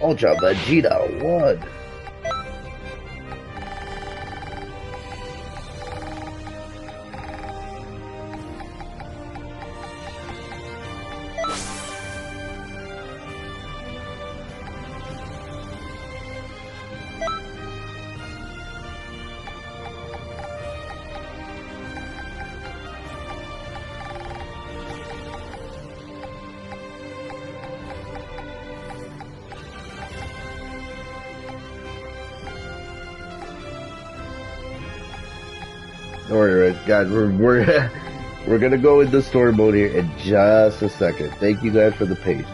Ultra Vegeta 1. Alright, guys, we're gonna go into story mode here in just a second. Thank you guys for the patience.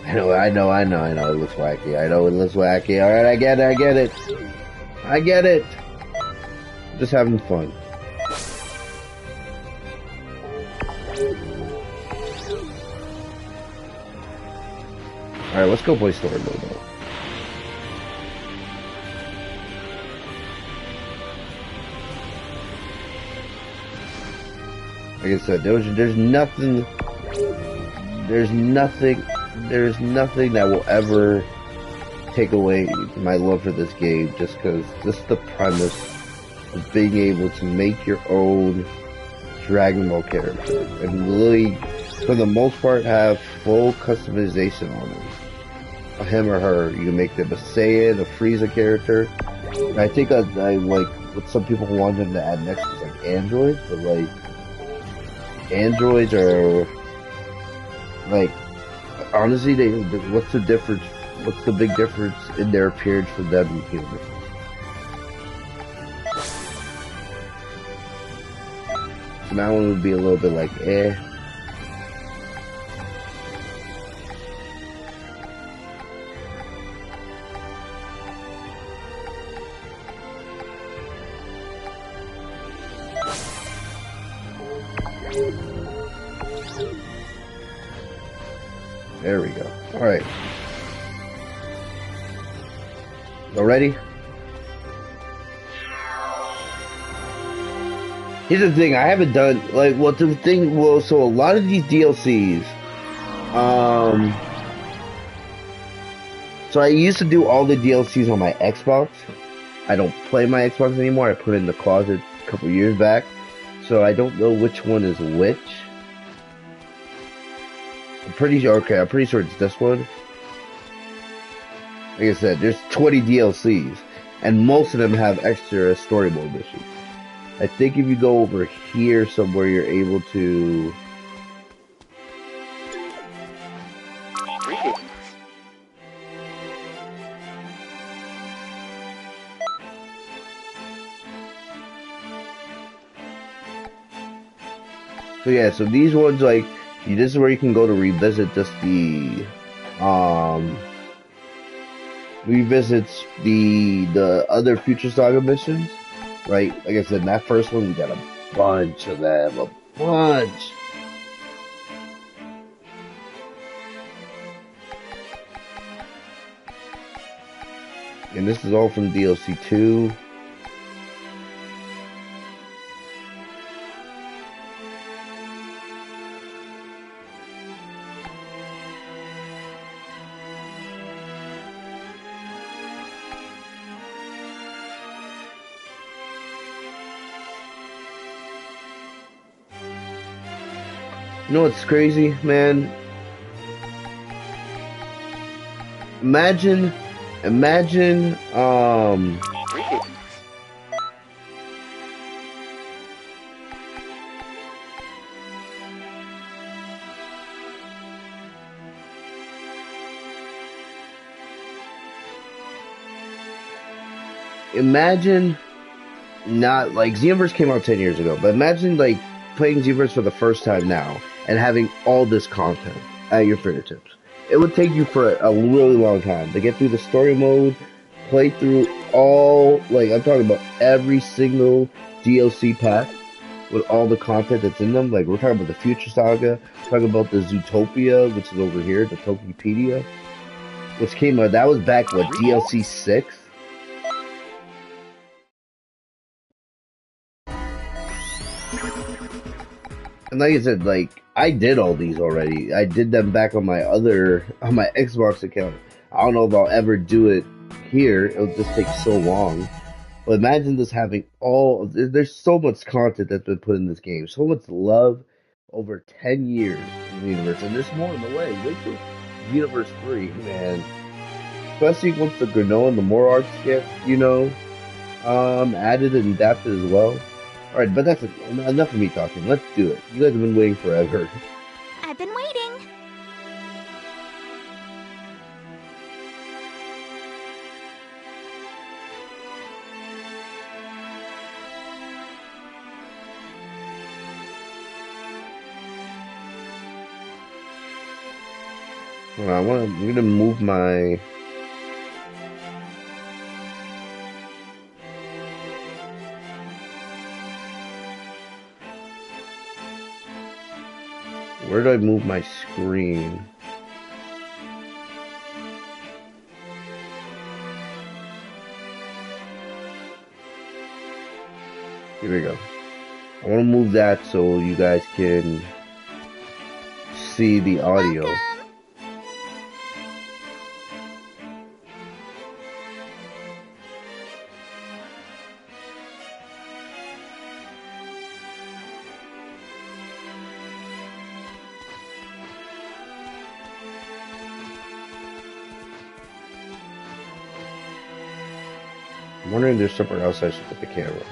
I know. It looks wacky. I know it looks wacky. Alright, I get it. I get it. Just having fun. Alright, let's go play story mode though. Like I said, there's nothing that will ever take away my love for this game, just because this is the premise of being able to make your own Dragon Ball character and really, for the most part, have full customization on it. Him or her, you can make them a Saiyan, a Frieza character. And I think I like what some people want them to add next is like androids, but like androids are like honestly, what's the difference? What's the big difference in their appearance from them and humans? So that one would be a little bit like, eh. There we go. Alright. Y'all ready? Here's the thing, I haven't done, like, well, the thing, well, so a lot of these DLCs, so I used to do all the DLCs on my Xbox. I don't play my Xbox anymore, I put it in the closet a couple years back, so I don't know which one is which. I'm pretty sure it's this one. Like I said, there's 20 DLCs, and most of them have extra story mode missions. I think if you go over here somewhere, you're able to... So yeah, so these ones, like, this is where you can go to revisit just the, revisits the other Future Saga missions, right? Like I said, in that first one, we got a bunch of them, a bunch. And this is all from DLC 2. You know what's crazy, man? Imagine, imagine not, like, Xenoverse came out 10 years ago, but imagine, like, playing Xenoverse for the first time now and having all this content at your fingertips. It would take you for a really long time to get through the story mode, play through all, like, I'm talking about every single DLC pack with all the content that's in them. Like, we're talking about the Future Saga, talking about the Zootopia, which is over here, the Tokipedia, which came out, that was back, what, DLC 6? And like I said, like, I did all these already. I did them back on my Xbox account. I don't know if I'll ever do it here. It'll just take so long. But imagine just having there's so much content that's been put in this game. So much love over 10 years in the universe. And there's more on the way. Wait till Xenoverse 3, man. Especially once the Granola and the more arcs get, added and adapted as well. Alright, but that's enough of me talking. Let's do it. You guys have been waiting forever. I've been waiting. I'm gonna move my. Where do I move my screen? Here we go. I want to move that so you guys can see the audio. Welcome. I'm wondering if there's somewhere else I should put the camera.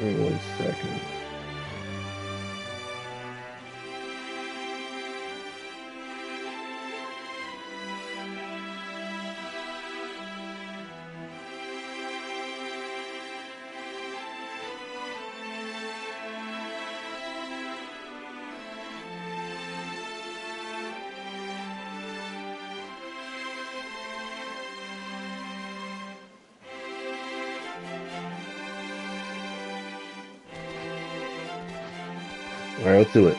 Wait 1 second. Alright, let's do it.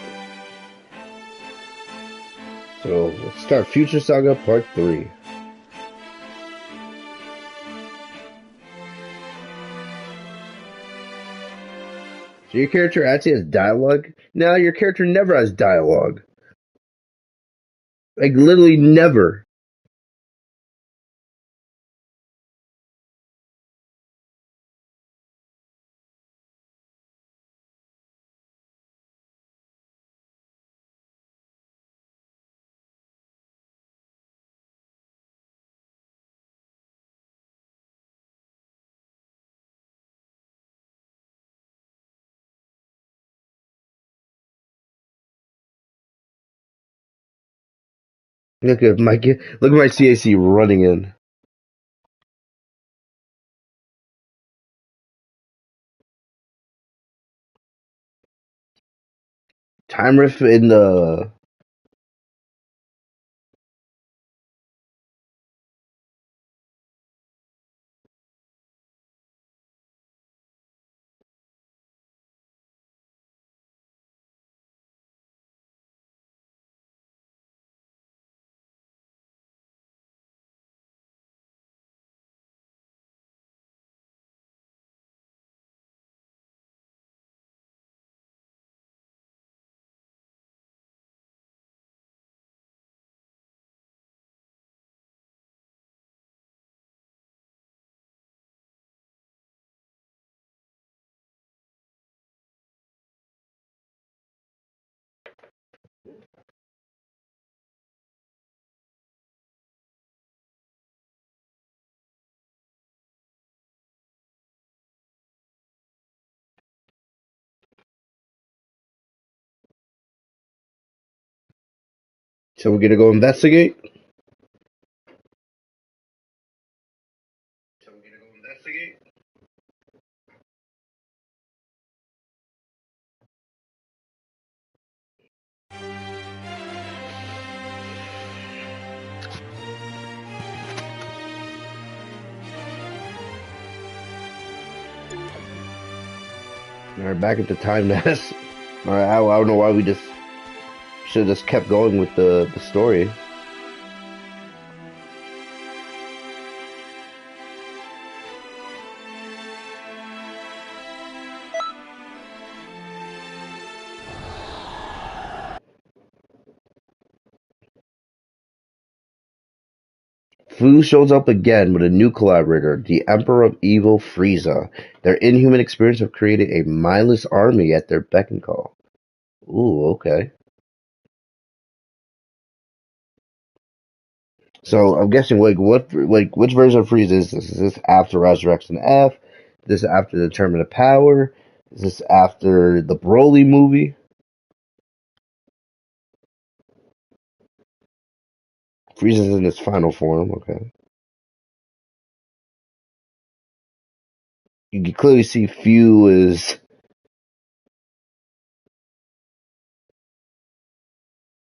So, let's start Future Saga Part 3. So your character actually has dialogue? No, your character never has dialogue. Like, literally never. Look at my CAC running in. Time riff in the. So we're gonna go investigate? Alright, back at the time nest. Alright, I don't know why we just should have just kept going with the story. Fu shows up again with a new collaborator, the Emperor of Evil Frieza. Their inhuman experience of creating a mindless army at their beck and call. Ooh, okay. So I'm guessing which version of Frieza is this? Is this after Resurrection F? Is this after the Tournament of Power? Is this after the Broly movie? Frieza's in his final form. Okay. You can clearly see Few is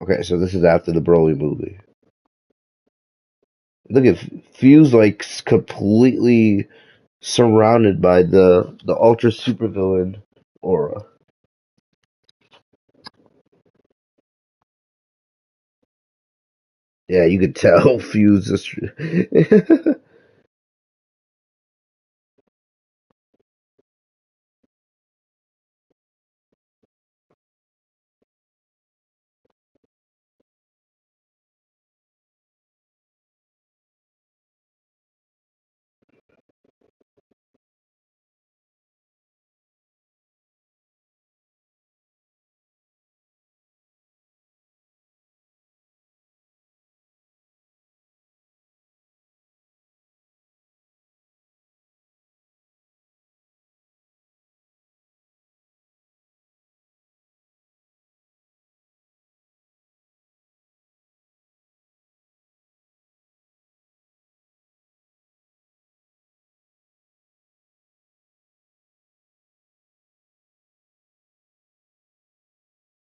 okay. So this is after the Broly movie. Look at Few's like completely surrounded by the ultra supervillain aura. Yeah, you could tell Few's just.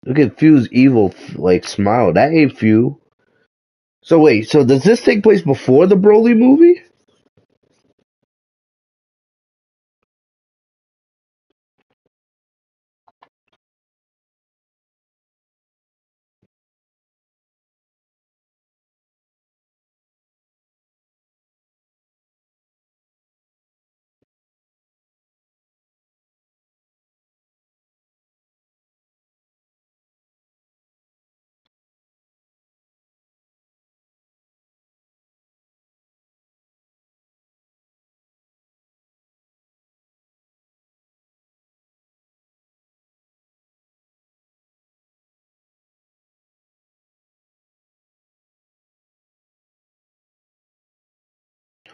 Look at Few's evil like smile. That ain't Few. So wait, so does this take place before the Broly movie?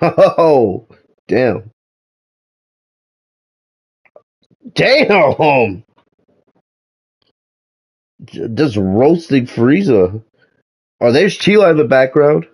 Oh, damn. Damn! Just roasting Frieza. Oh, there's Chila in the background.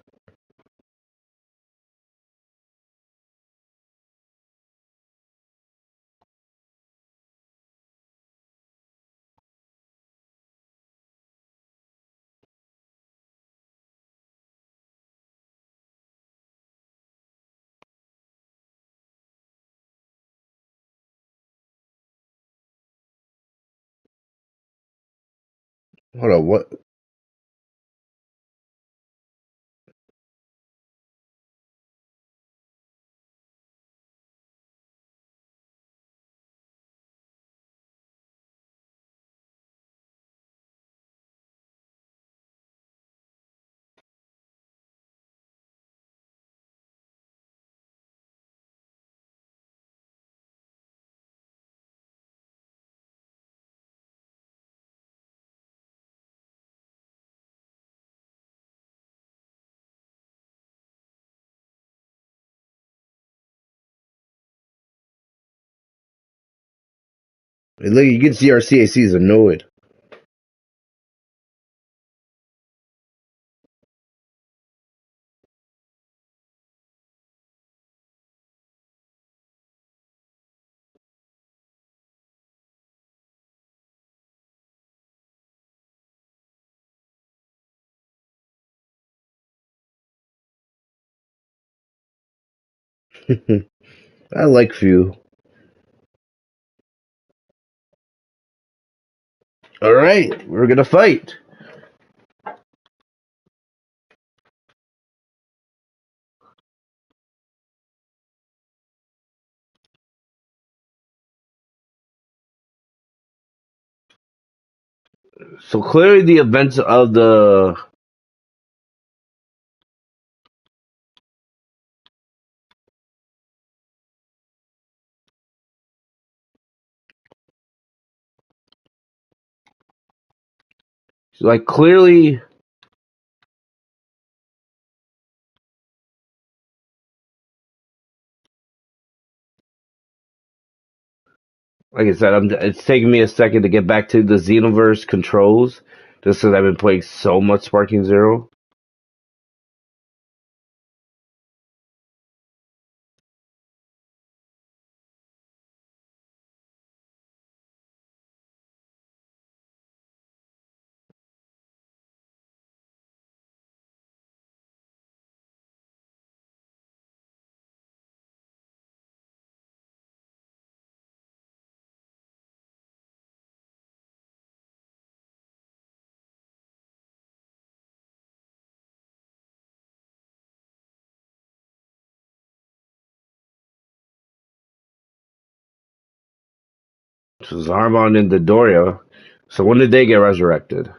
Hold on, what? Hey, look, you can see our CAC is annoyed. I like Few. Alright, we're gonna fight. So clearly the events of the like clearly like I said, it's taking me a second to get back to the Xenoverse controls, just because I've been playing so much Sparking Zero. So Zarbon and Dodoria. So when did they get resurrected?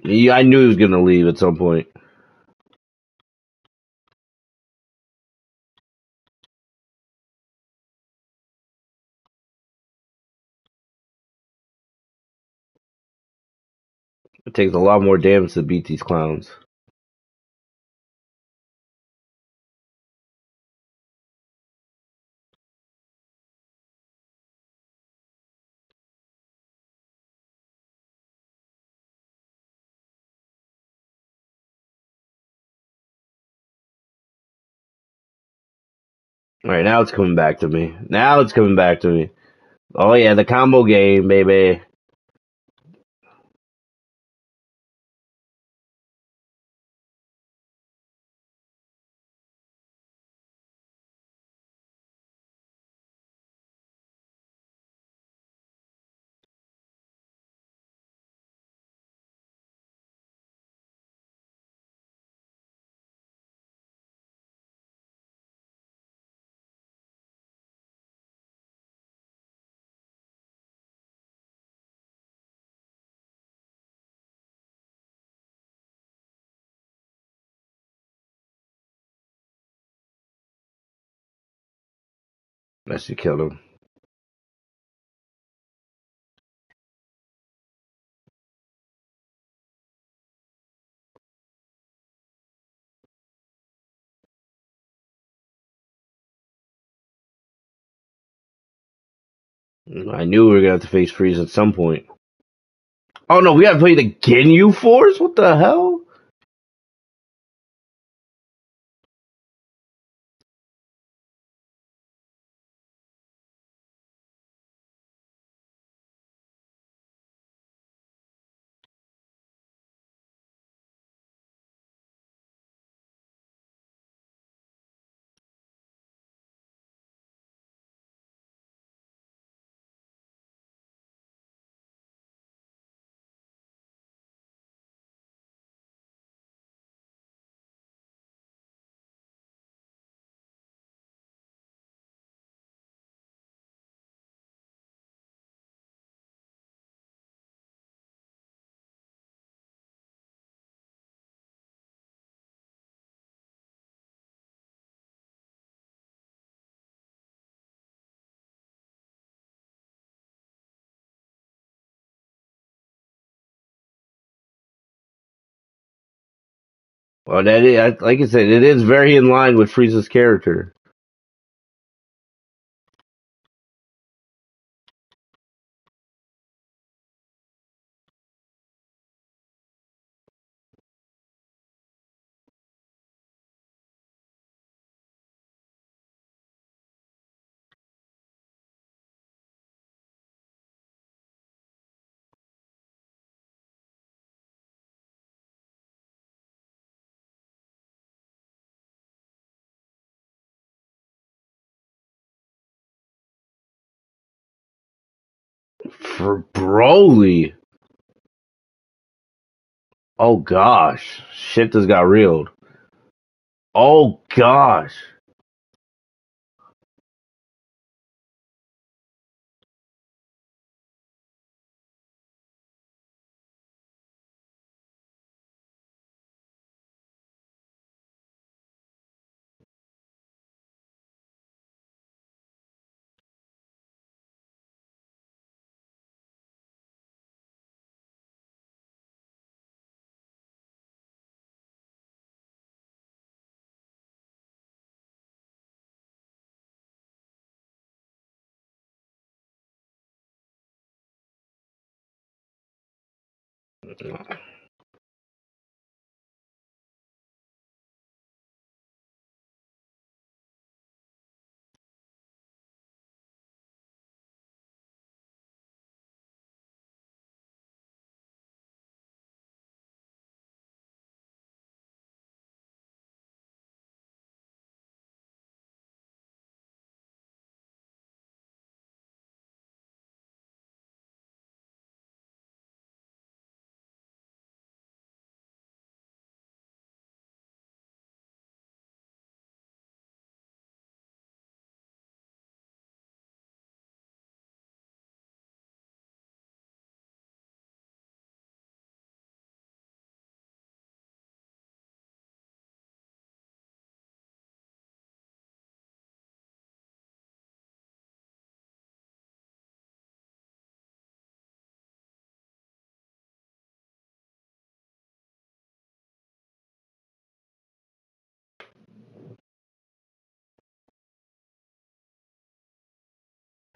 Yeah, I knew he was gonna leave at some point. It takes a lot more damage to beat these clowns. Alright, now it's coming back to me. Now it's coming back to me. Oh yeah, the combo game, baby. That should kill him. I knew we were gonna have to face Freeze at some point. Oh no, we gotta play the Ginyu Force? What the hell? Well, that is, like I said, it is very in line with Frieza's character. For Broly. Oh gosh. Shit just got real. Oh gosh.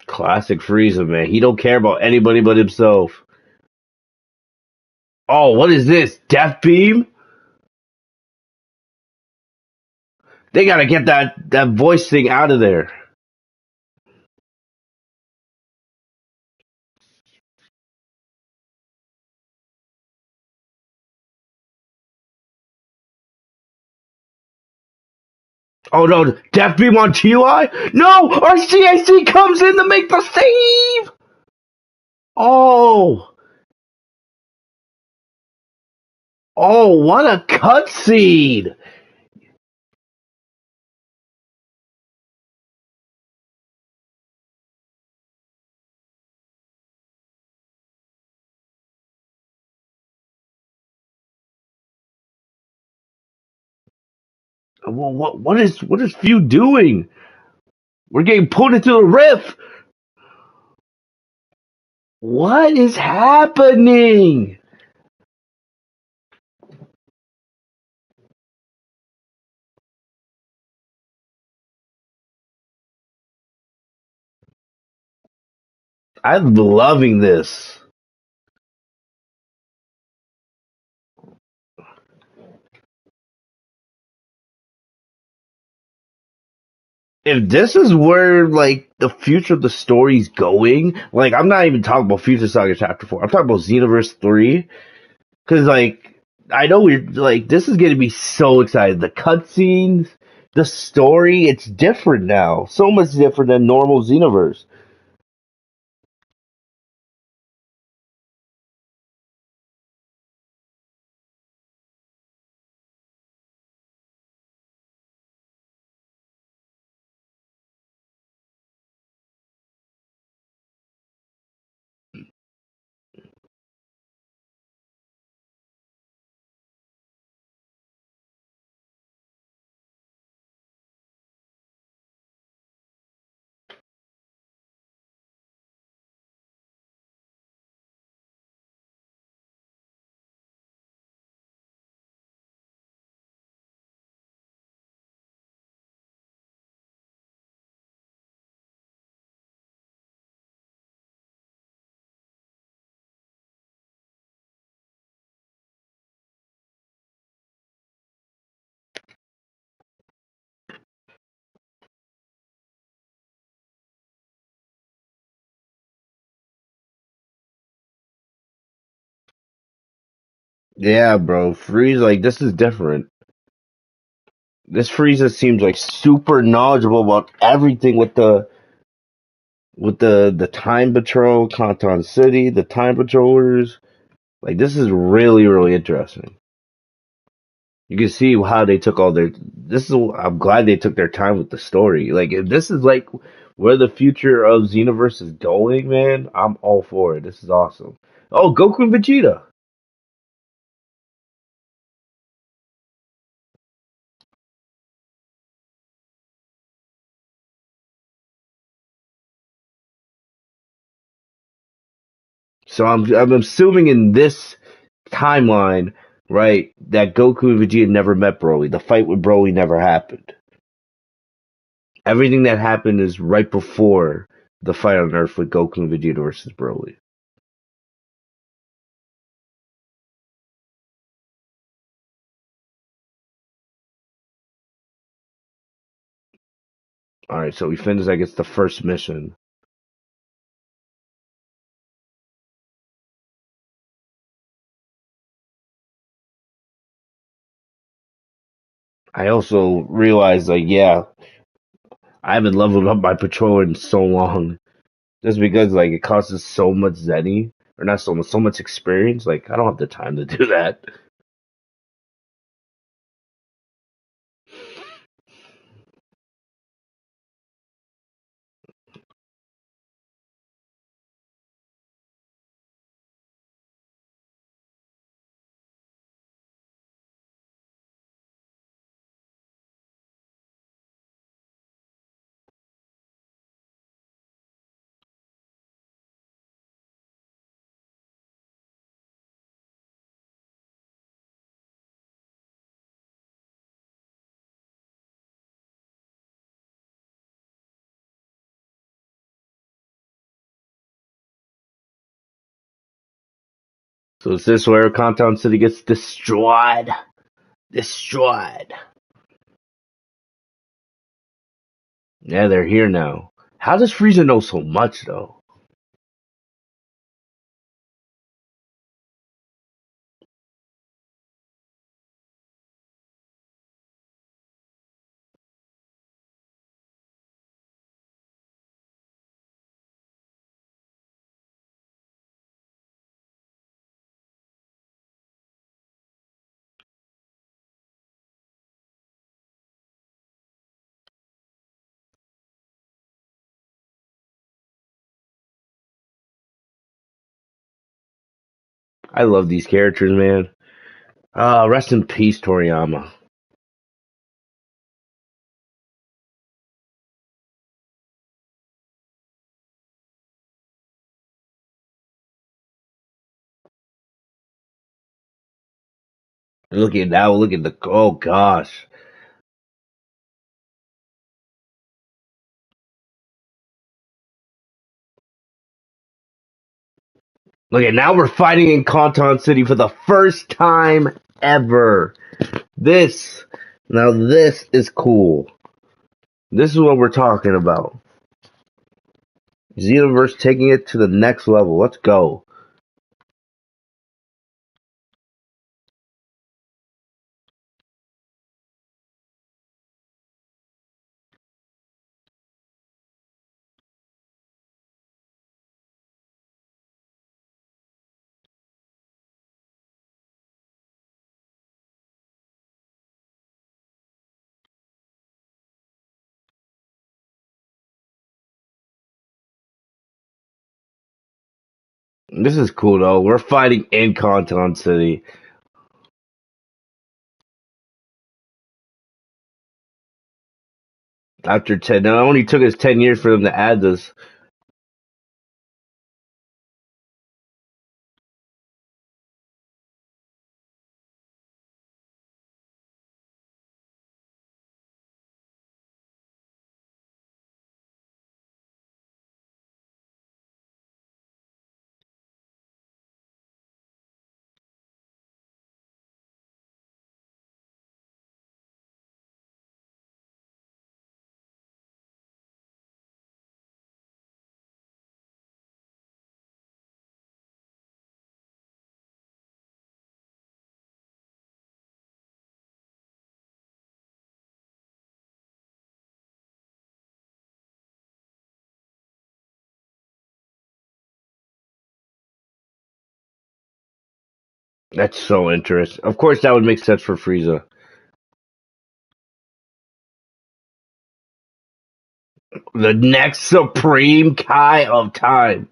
Classic Frieza, man. He don't care about anybody but himself. Oh, what is this? Death Beam? They gotta get that voice thing out of there. Oh no, Death Beam on TUI? No! Our CIC comes in to make the save! Oh! Oh, what a cutscene! Well, what is Feud doing? We're getting pulled into the rift! What is happening? I'm loving this. If this is where like the future of the story's going, like I'm not even talking about Future Saga Chapter 4. I'm talking about Xenoverse 3. Cause like I know we're like this is gonna be so exciting. The cutscenes, the story, it's different now. So much different than normal Xenoverse. Yeah, bro. Frieza, like this is different. This Frieza seems like super knowledgeable about everything with the Time Patrol, Canton City, the Time Patrollers. Like this is really, really interesting. You can see how they took all their. This is. I'm glad they took their time with the story. Like if this is like where the future of Xenoverse is going, man. I'm all for it. This is awesome. Oh, Goku and Vegeta. So I'm assuming in this timeline, right, that Goku and Vegeta never met Broly. The fight with Broly never happened. Everything that happened is right before the fight on Earth with Goku and Vegeta versus Broly. All right, so we finished. I guess the first mission. I also realized, like, yeah, I haven't leveled up my patrol in so long, just because like it costs us so much zenny, or not so much experience. Like, I don't have the time to do that. So is this where Contown City gets destroyed? Destroyed. Yeah, they're here now. How does Frieza know so much, though? I love these characters, man. Rest in peace, Toriyama. Look at now, look at the, oh gosh. Look at now we're fighting in Conton City for the first time ever. This, now this is cool. This is what we're talking about. Xenoverse taking it to the next level. Let's go. This is cool though. We're fighting in Conton City. After 10, now it only took us 10 years for them to add this. That's so interesting. Of course, that would make sense for Frieza. The next Supreme Kai of Time.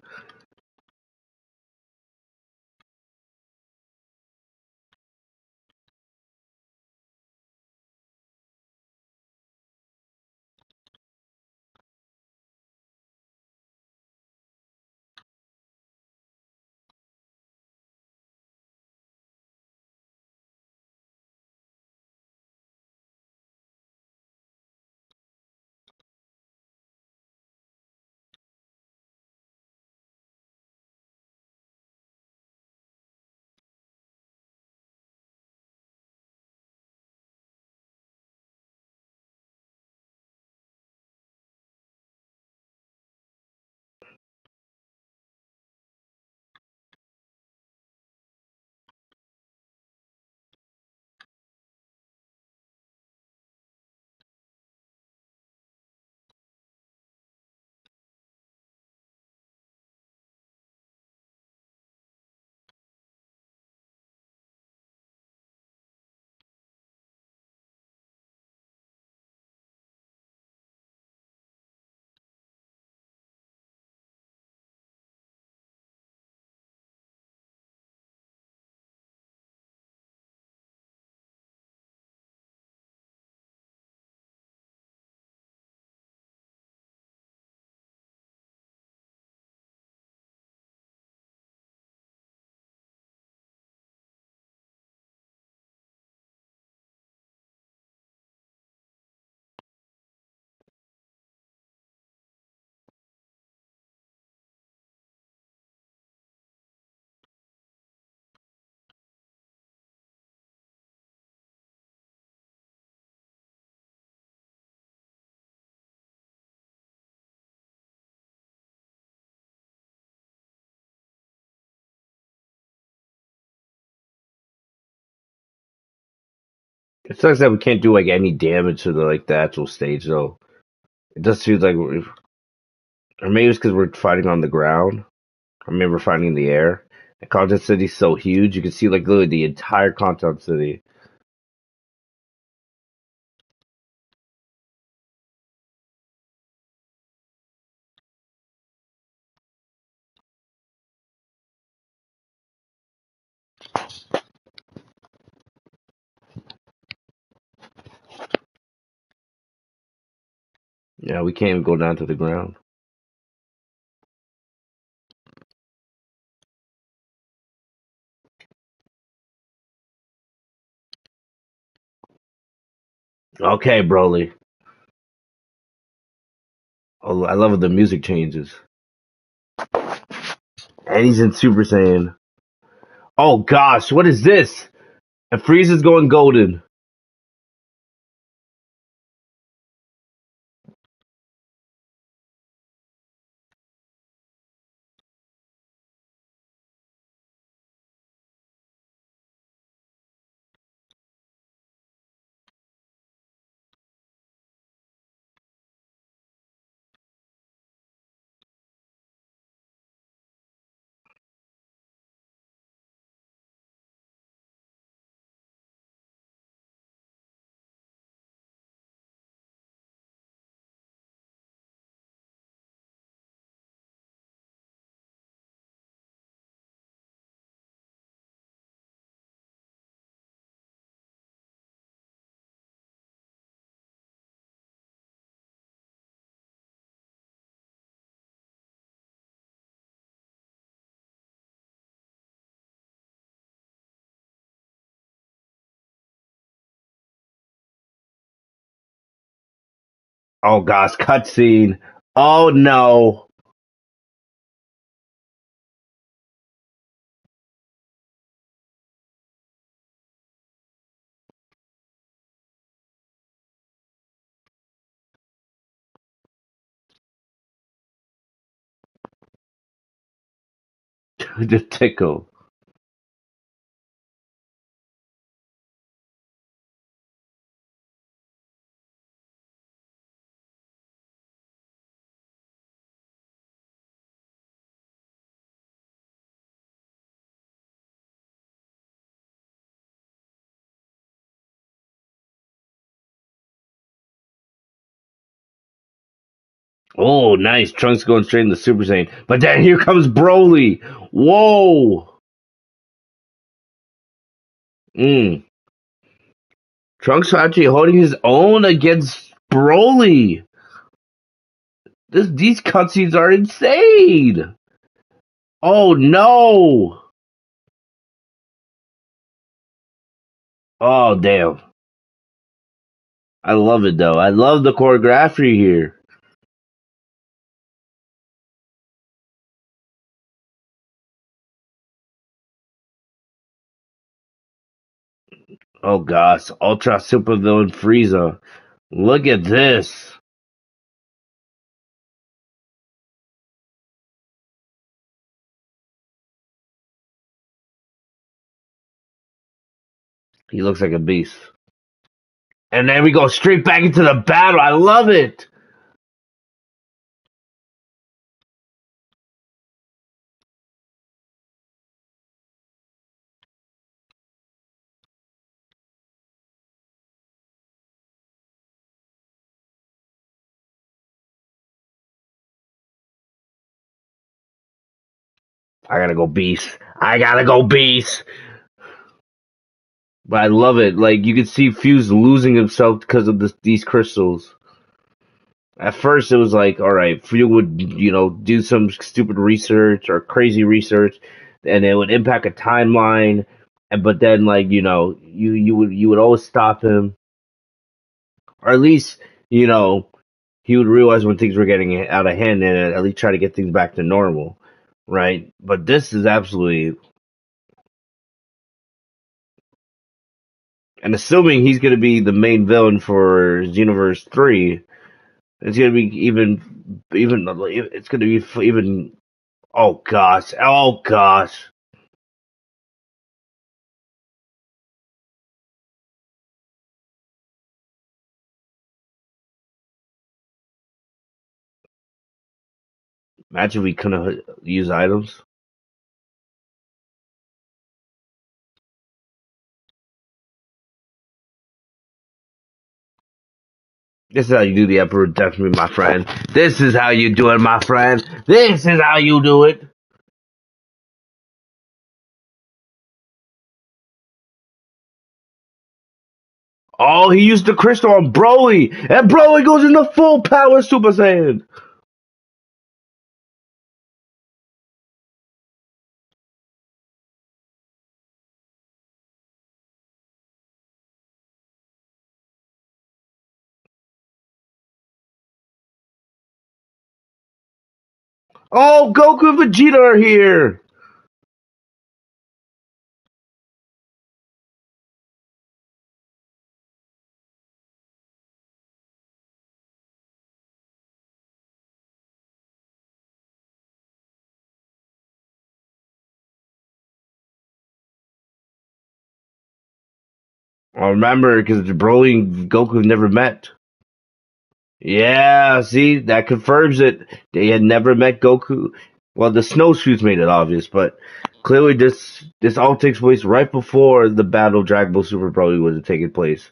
It sucks that we can't do like any damage to the actual stage though. It just seems like or maybe it's because we're fighting on the ground. I mean, we're fighting in the air. The Content City's so huge, you can see like literally the entire Content City. Yeah, we can't even go down to the ground. Okay, Broly. Oh, I love when the music changes. And he's in Super Saiyan. Oh gosh, what is this? And Frieza's going golden. Oh gosh, cutscene. Oh no. The tickle. Oh, nice. Trunks going straight into Super Saiyan. But then here comes Broly. Whoa. Mm. Trunks actually holding his own against Broly. These cutscenes are insane. Oh no. Oh damn. I love it though. I love the choreography here. Oh gosh, Ultra Super Villain Frieza. Look at this. He looks like a beast. And then we go straight back into the battle. I love it. I gotta go beast. I gotta go beast. But I love it. Like you can see Fuse losing himself because of these crystals. At first, it was like, all right, Fuse would do some stupid research or crazy research, and it would impact a timeline. And but then like you would always stop him, or at least you know he would realize when things were getting out of hand and at least try to get things back to normal, right? But this is absolutely, and assuming he's going to be the main villain for Xenoverse 3, it's going to be even it's going to be even. Oh gosh! Oh gosh! Imagine we couldn't use items. This is how you do the Emperor Deathme, my friend. This is how you do it, my friend. This is how you do it. Oh, he used the crystal on Broly, and Broly goes into full power Super Saiyan. Oh, Goku and Vegeta are here. I remember because Broly and Goku never met. Yeah, see, that confirms it. They had never met Goku. Well, the snowshoes made it obvious, but clearly this all takes place right before the battle of Dragon Ball Super Broly would have taken place.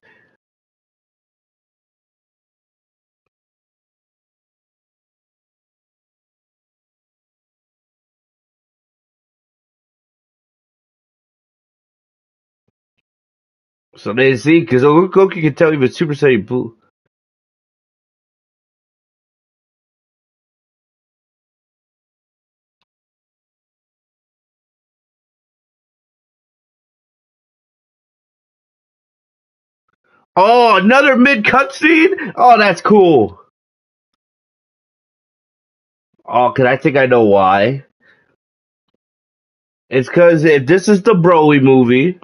So they see, because Goku can tell even Super Saiyan Blue. Oh, another mid cutscene? Oh, that's cool. Oh, cause I think I know why. It's cause if this is the Broly movie,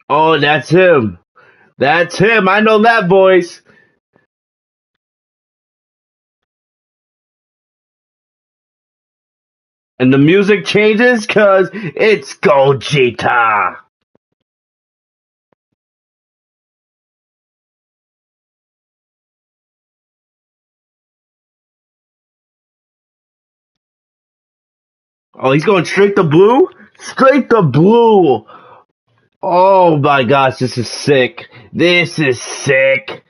oh, that's him. That's him. I know that voice. And the music changes cause it's Gogeta. Oh, he's going straight to blue? Straight to blue. Oh my gosh, this is sick. This is sick.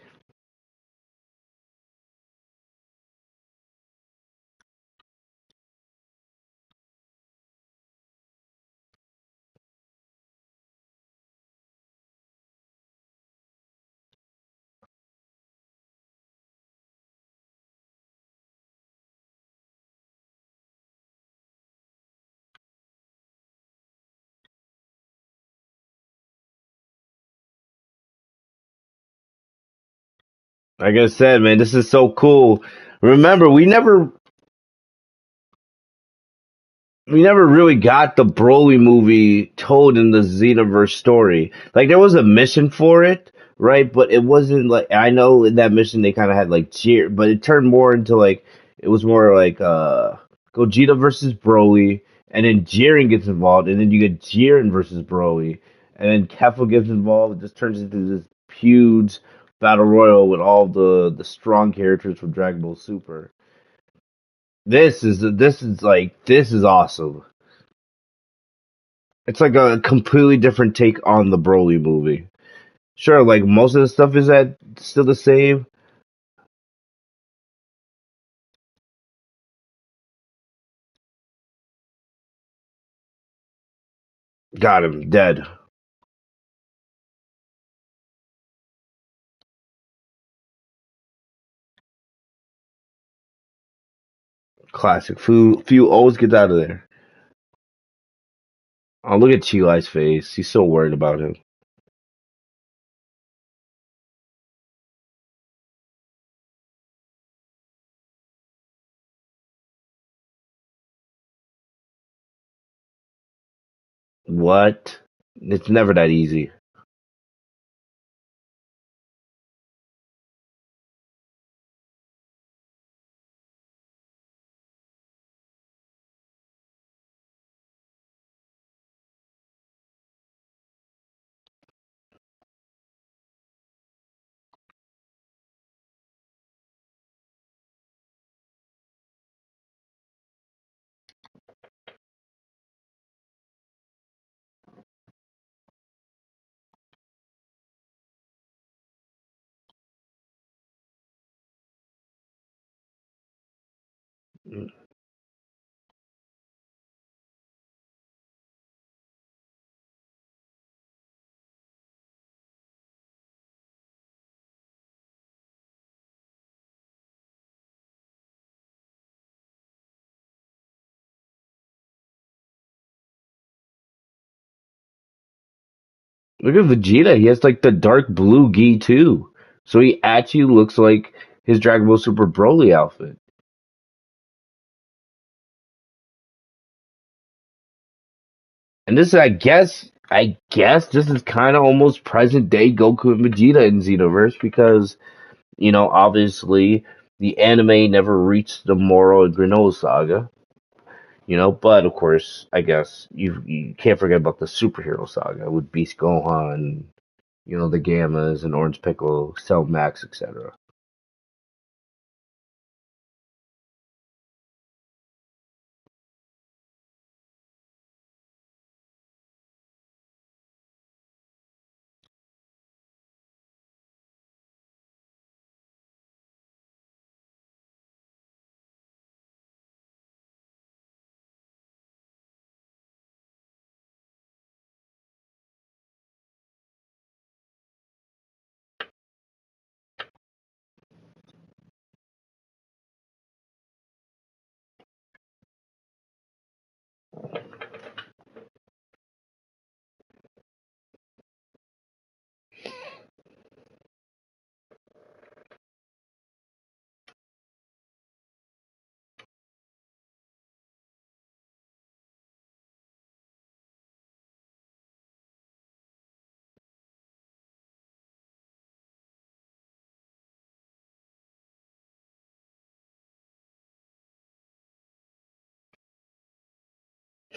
Like I said, man, this is so cool. Remember, we never really got the Broly movie told in the Xenoverse story. Like there was a mission for it, right? But it wasn't like I know in that mission they kind of had like cheer, but it turned more into like it was more like Gogeta versus Broly, and then Jiren gets involved, and then you get Jiren versus Broly, and then Kefla gets involved. It just turns into this huge battle royal with all the strong characters from Dragon Ball Super. This is awesome. It's like a completely different take on the Broly movie. Sure, like most of the stuff is that still the same. Got him dead. Classic. Few always gets out of there. Oh, look at Chilai's face. He's so worried about him. What? It's never that easy. Look at Vegeta. He has like the dark blue gi too. So he actually looks like his Dragon Ball Super Broly outfit. And this, I guess this is kind of almost present day Goku and Vegeta in Xenoverse because, obviously the anime never reached the Moro and Granola saga, but of course, I guess you can't forget about the superhero saga with Beast Gohan, the Gammas and Orange Piccolo, Cell Max, etc.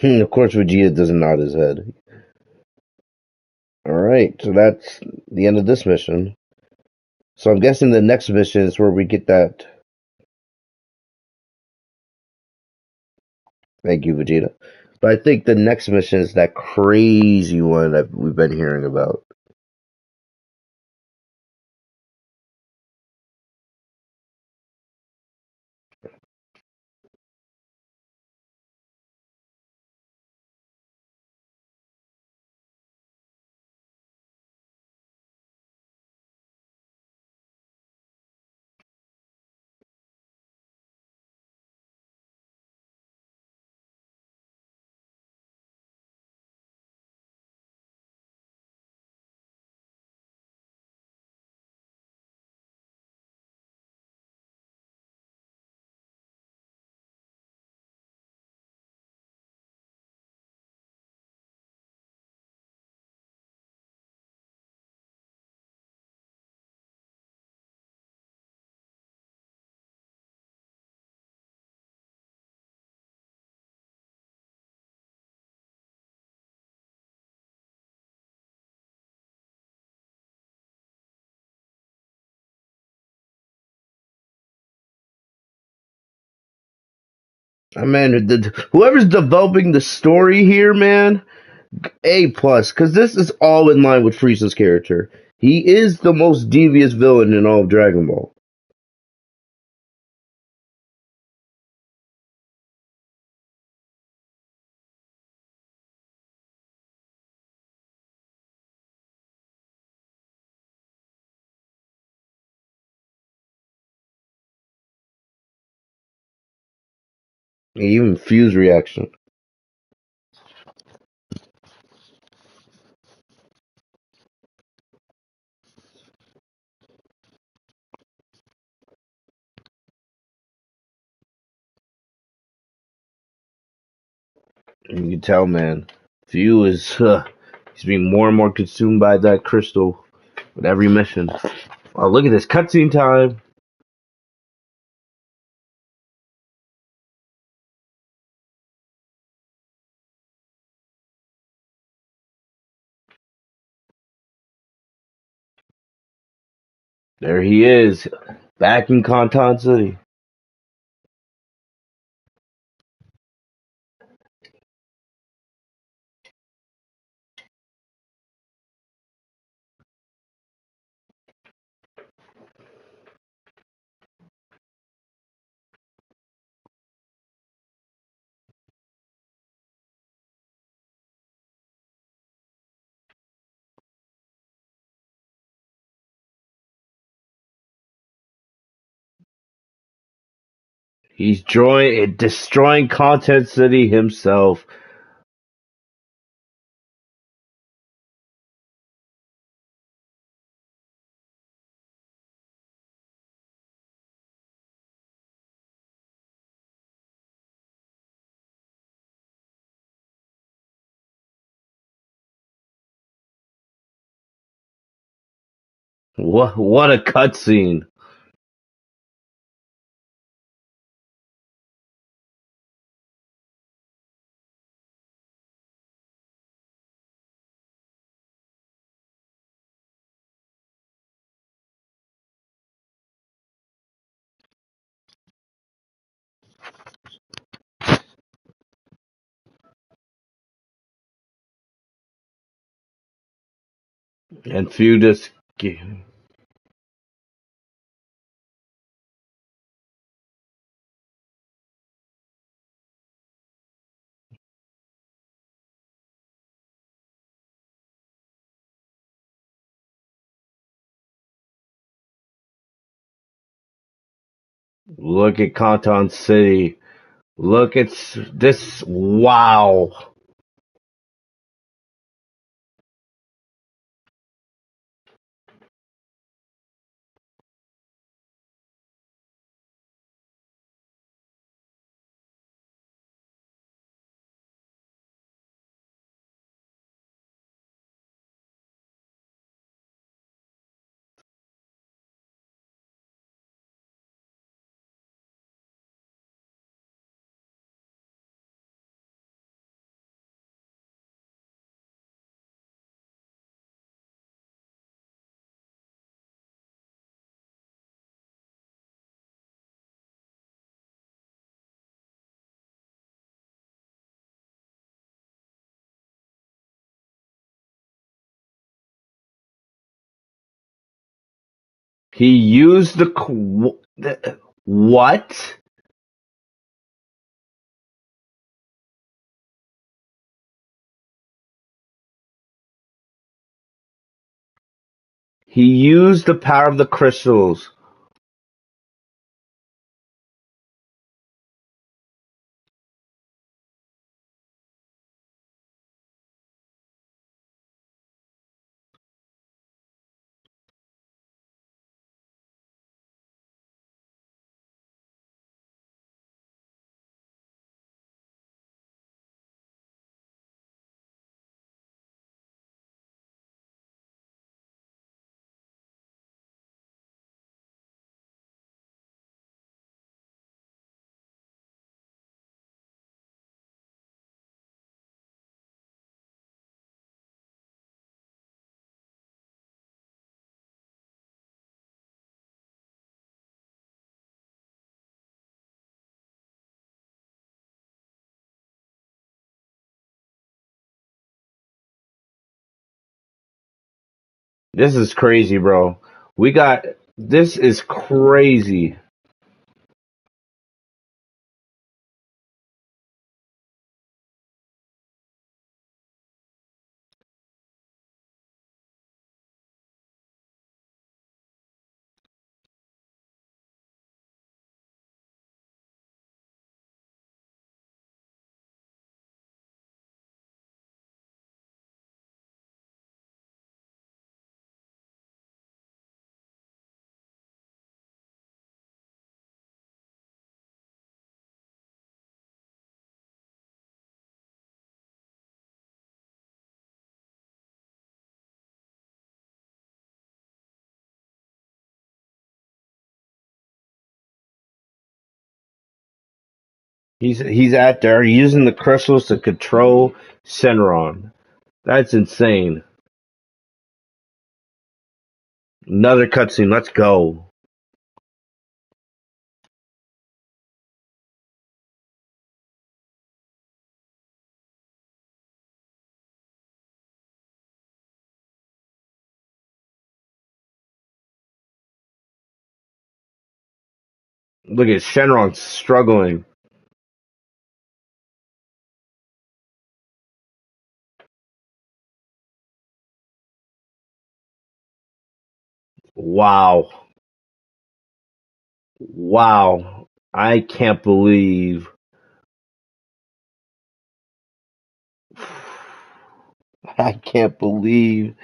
Of course, Vegeta doesn't nod his head. All right, so that's the end of this mission. So I'm guessing the next mission is where we get that. Thank you, Vegeta. But I think the next mission is that crazy one that we've been hearing about. Man, whoever's developing the story here, man, A plus, because this is all in line with Frieza's character. He is the most devious villain in all of Dragon Ball. Even Fuse reaction. You can tell, man. Few is he's being more and more consumed by that crystal with every mission. Oh, look at this cutscene time. There he is, back in Conton City. He's destroying Content City himself. What a cutscene. And Few just look at Conton City. Look at this. Wow. He used what? He used the power of the crystals. This is crazy, bro. This is crazy. He's out there using the crystals to control Shenron. That's insane. Another cutscene. Let's go. Look at Shenron struggling. Wow. Wow. I can't believe. I can't believe.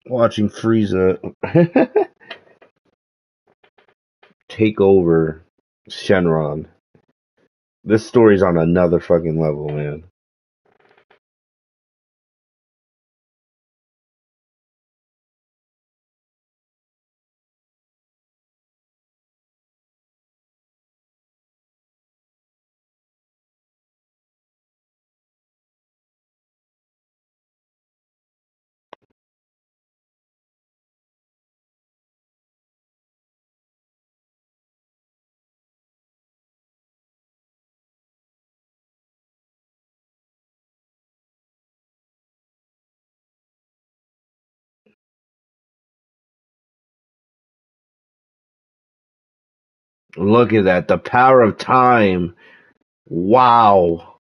Watching Frieza take over Shenron. This story's on another fucking level, man. Look at that. The power of time. Wow.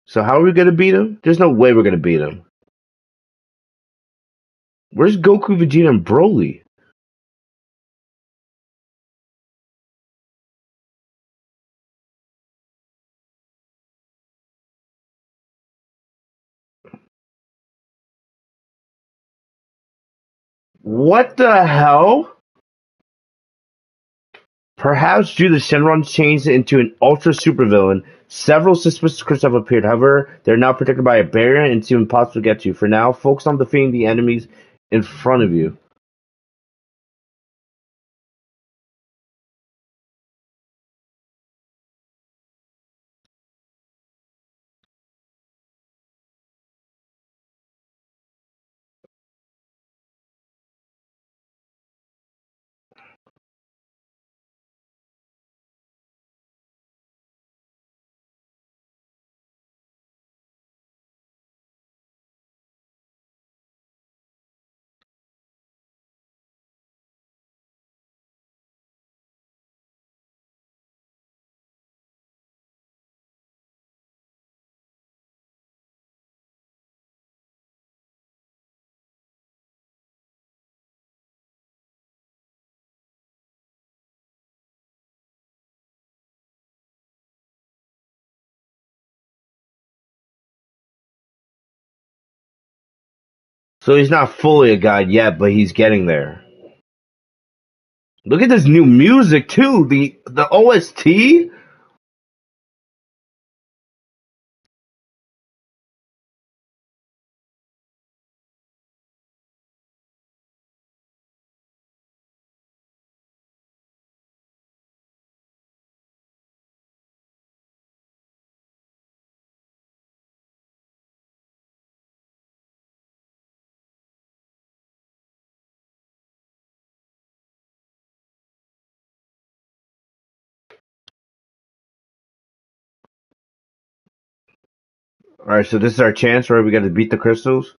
So how are we gonna beat him? There's no way we're gonna beat him. Where's Goku, Vegeta, and Broly? What the hell? Perhaps due to Shenron's change into an ultra supervillain, several suspicious crystals have appeared. However, they're now protected by a barrier and seem impossible to get to. For now, focus on defeating the enemies in front of you. So he's not fully a god yet, but he's getting there. Look at this new music too. The OST. All right, so this is our chance, right? We got to beat the crystals.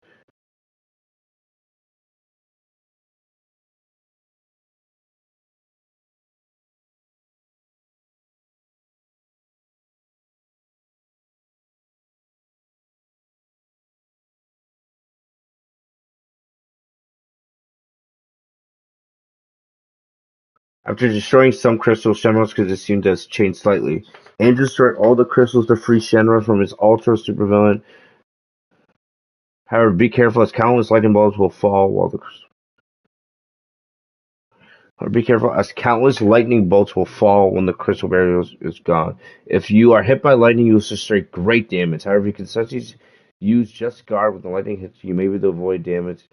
After destroying some crystals, Shenron's condition does change slightly. Aim to destroy all the crystals to free Shenron from his ultra supervillain. However, be careful as countless lightning bolts will fall while the Or be careful, as countless lightning bolts will fall when the crystal barrier is gone. If you are hit by lightning, you will sustain great damage. However, you can successfully use just guard when the lightning hits you, maybe to avoid damage.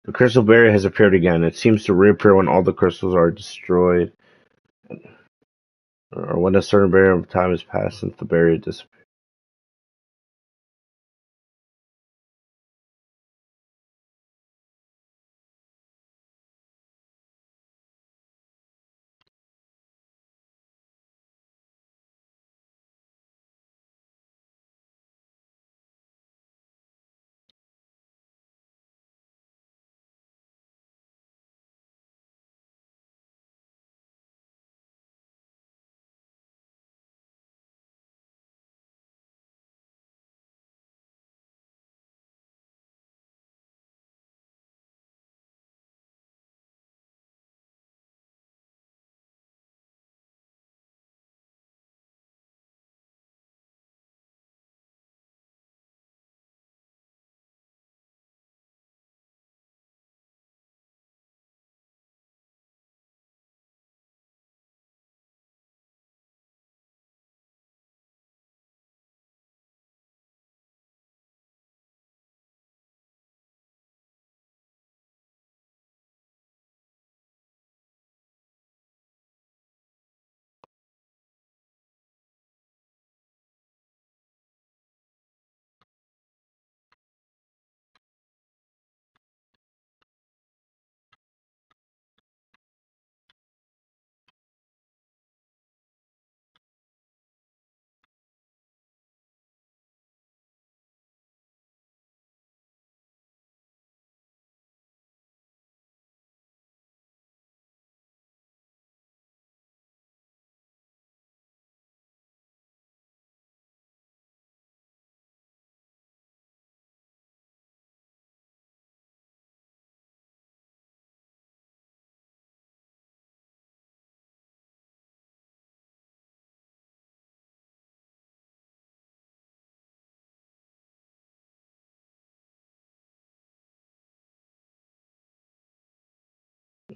The crystal barrier has appeared again. It seems to reappear when all the crystals are destroyed, or when a certain barrier of time has passed since the barrier disappeared.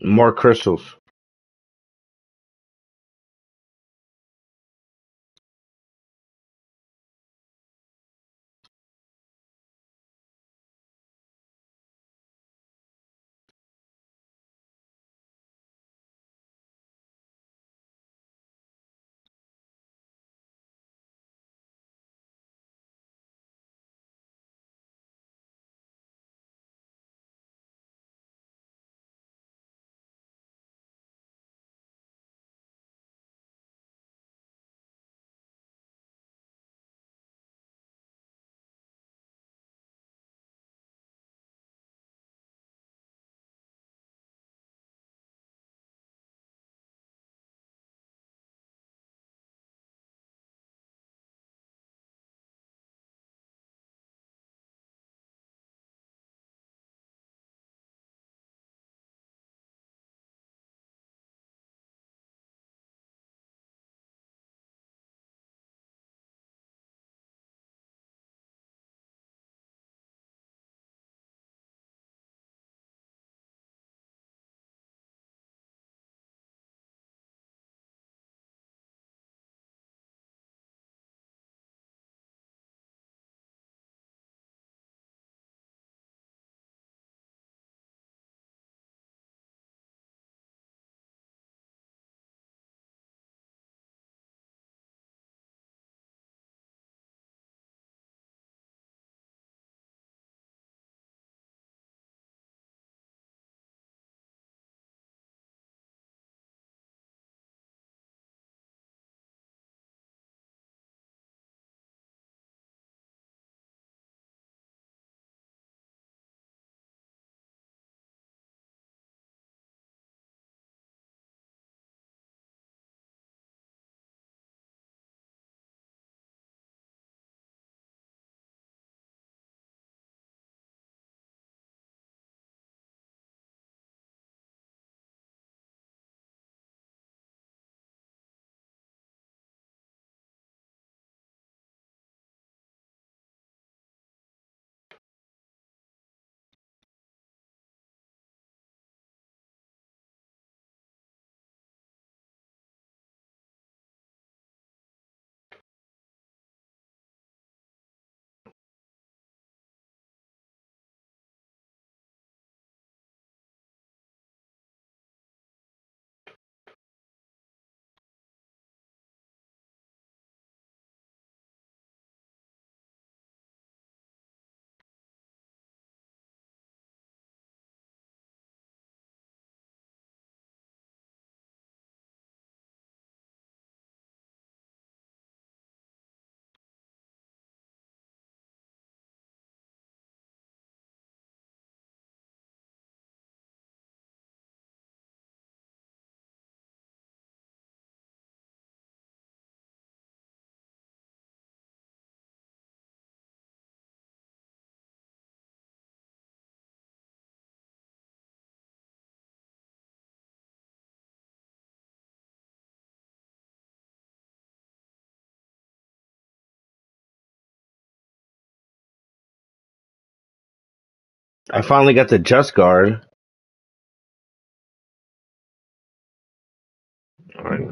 More crystals. I finally got the Just Guard. All right.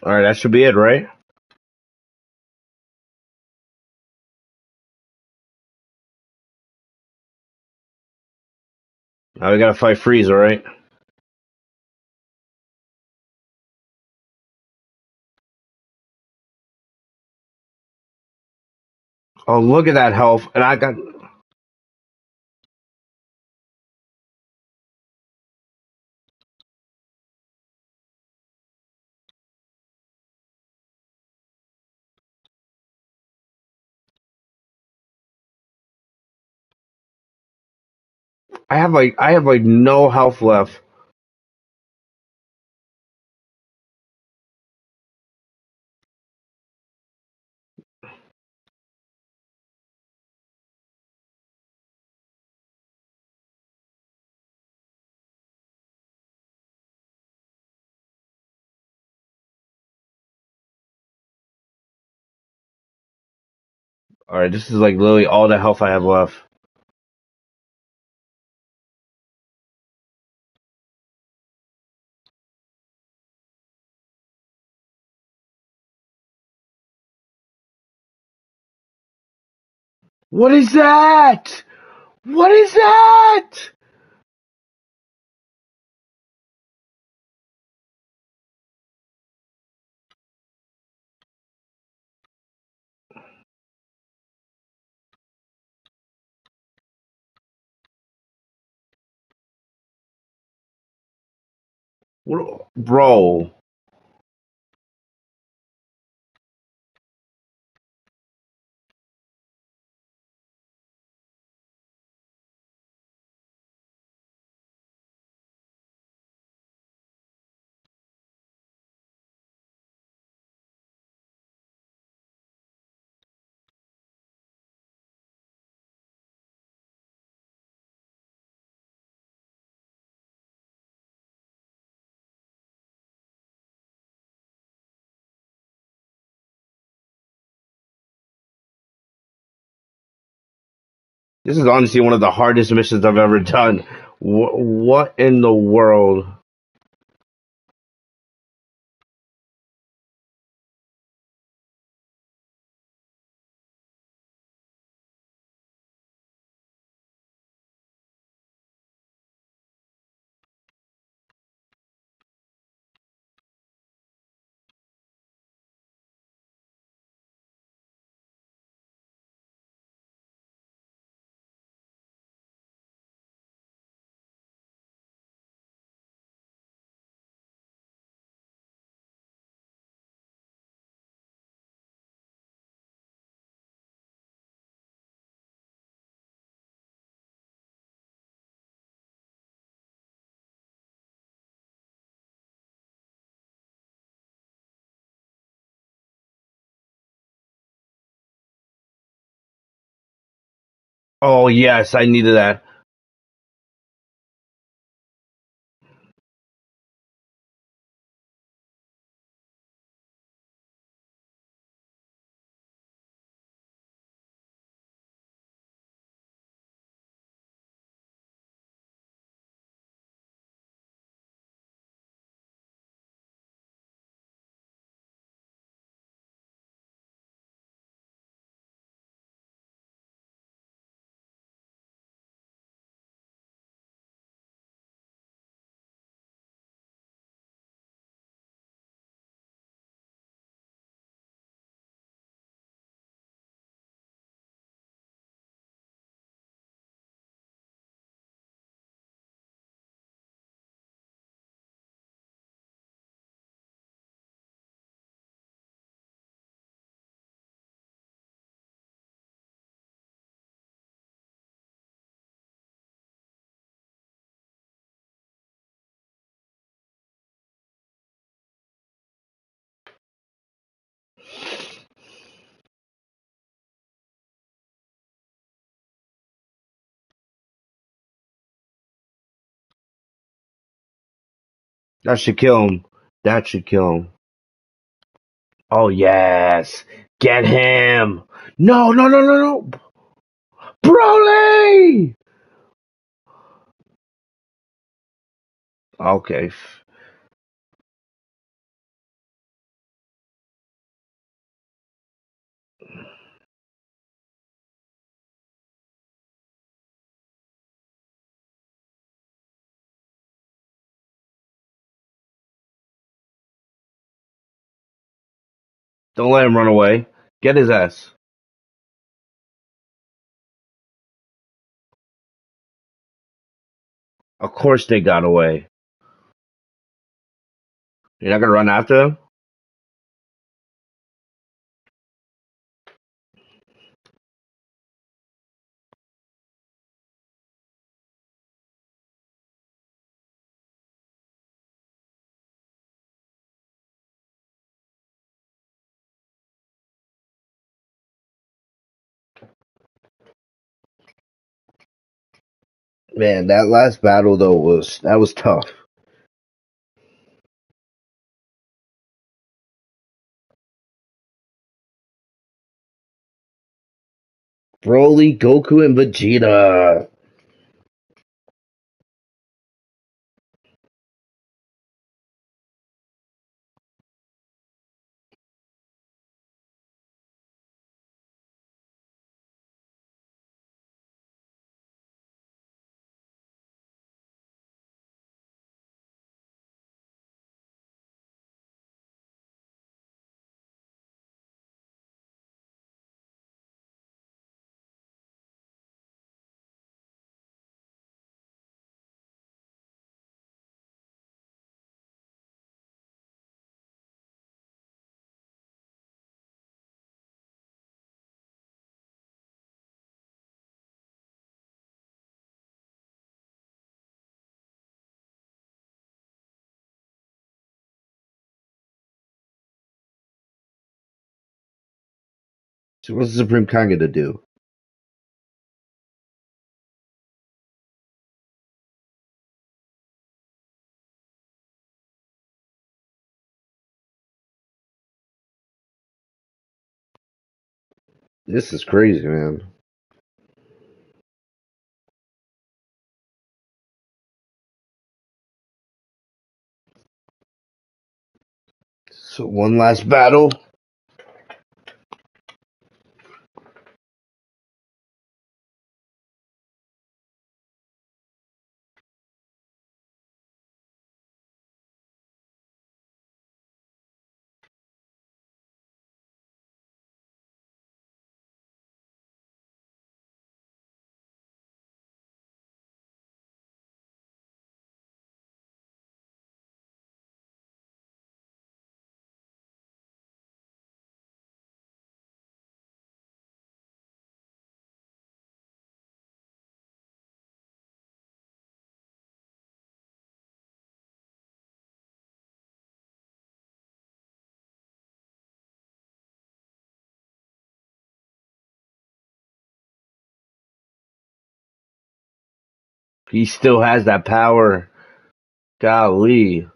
All right, that should be it, right? Now we gotta fight Frieza, right? Oh, look at that health, and I got. I have like no health left. All right, this is like literally all the health I have left. What is that? What is that? What, bro? This is honestly one of the hardest missions I've ever done. What in the world? Oh yes, I needed that. That should kill him. That should kill him. Oh yes, get him! No, no, no, no, no, Broly! Okay, Don't let him run away. Get his ass. Of course they got away. You're not gonna run after him? Man, that last battle though was tough. Broly, Goku, and Vegeta. So what's the Supreme Kage to do? This is crazy, man. So one last battle. He still has that power. Golly.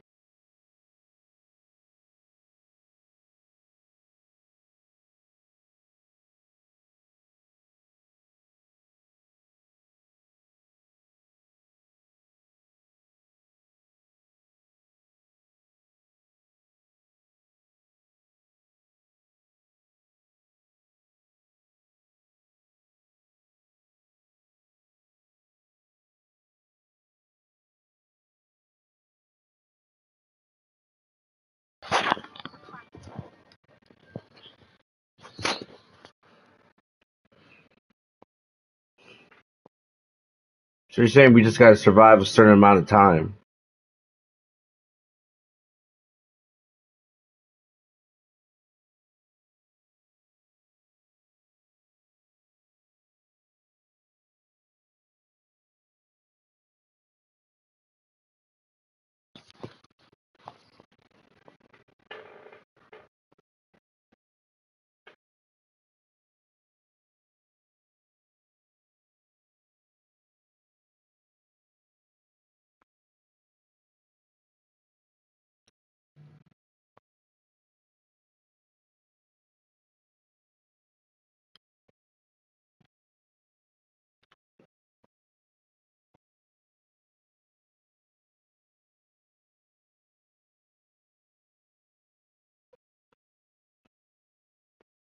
So you're saying we just gotta survive a certain amount of time?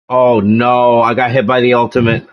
Oh no, I got hit by the ultimate.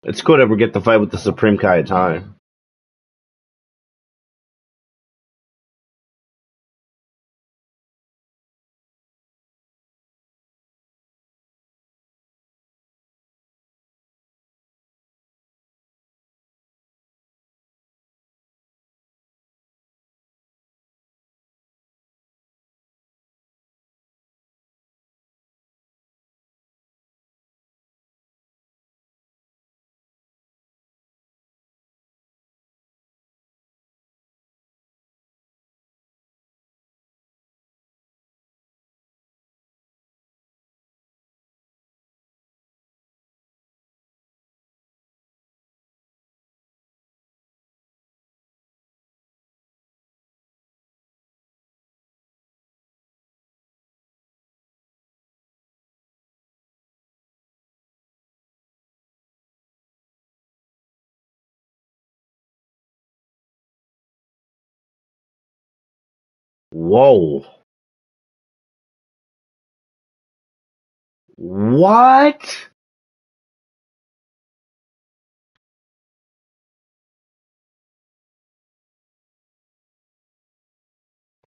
It's cool that we get to fight with the Supreme Kai at time. Whoa. What?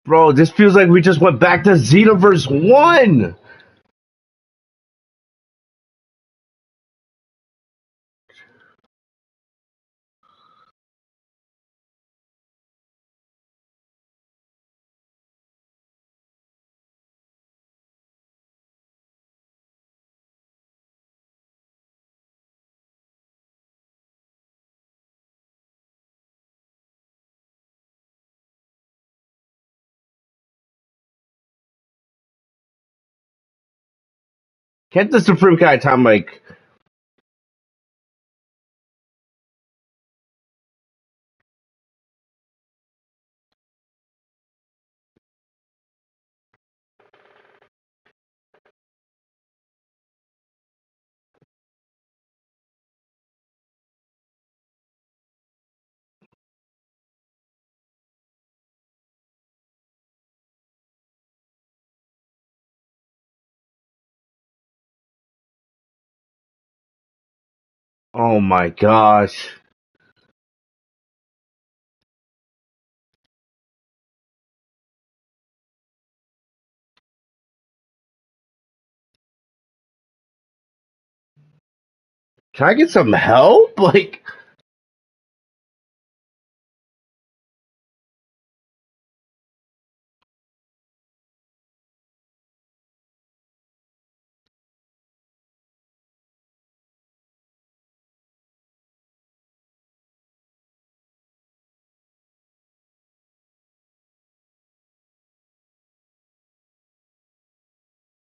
Bro, this feels like we just went back to Xenoverse 1. Can't the Supreme Kai time, like, oh my gosh. Can I get some help? Like,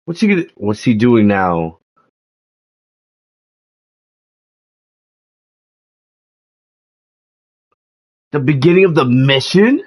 what's he doing now? The beginning of the mission?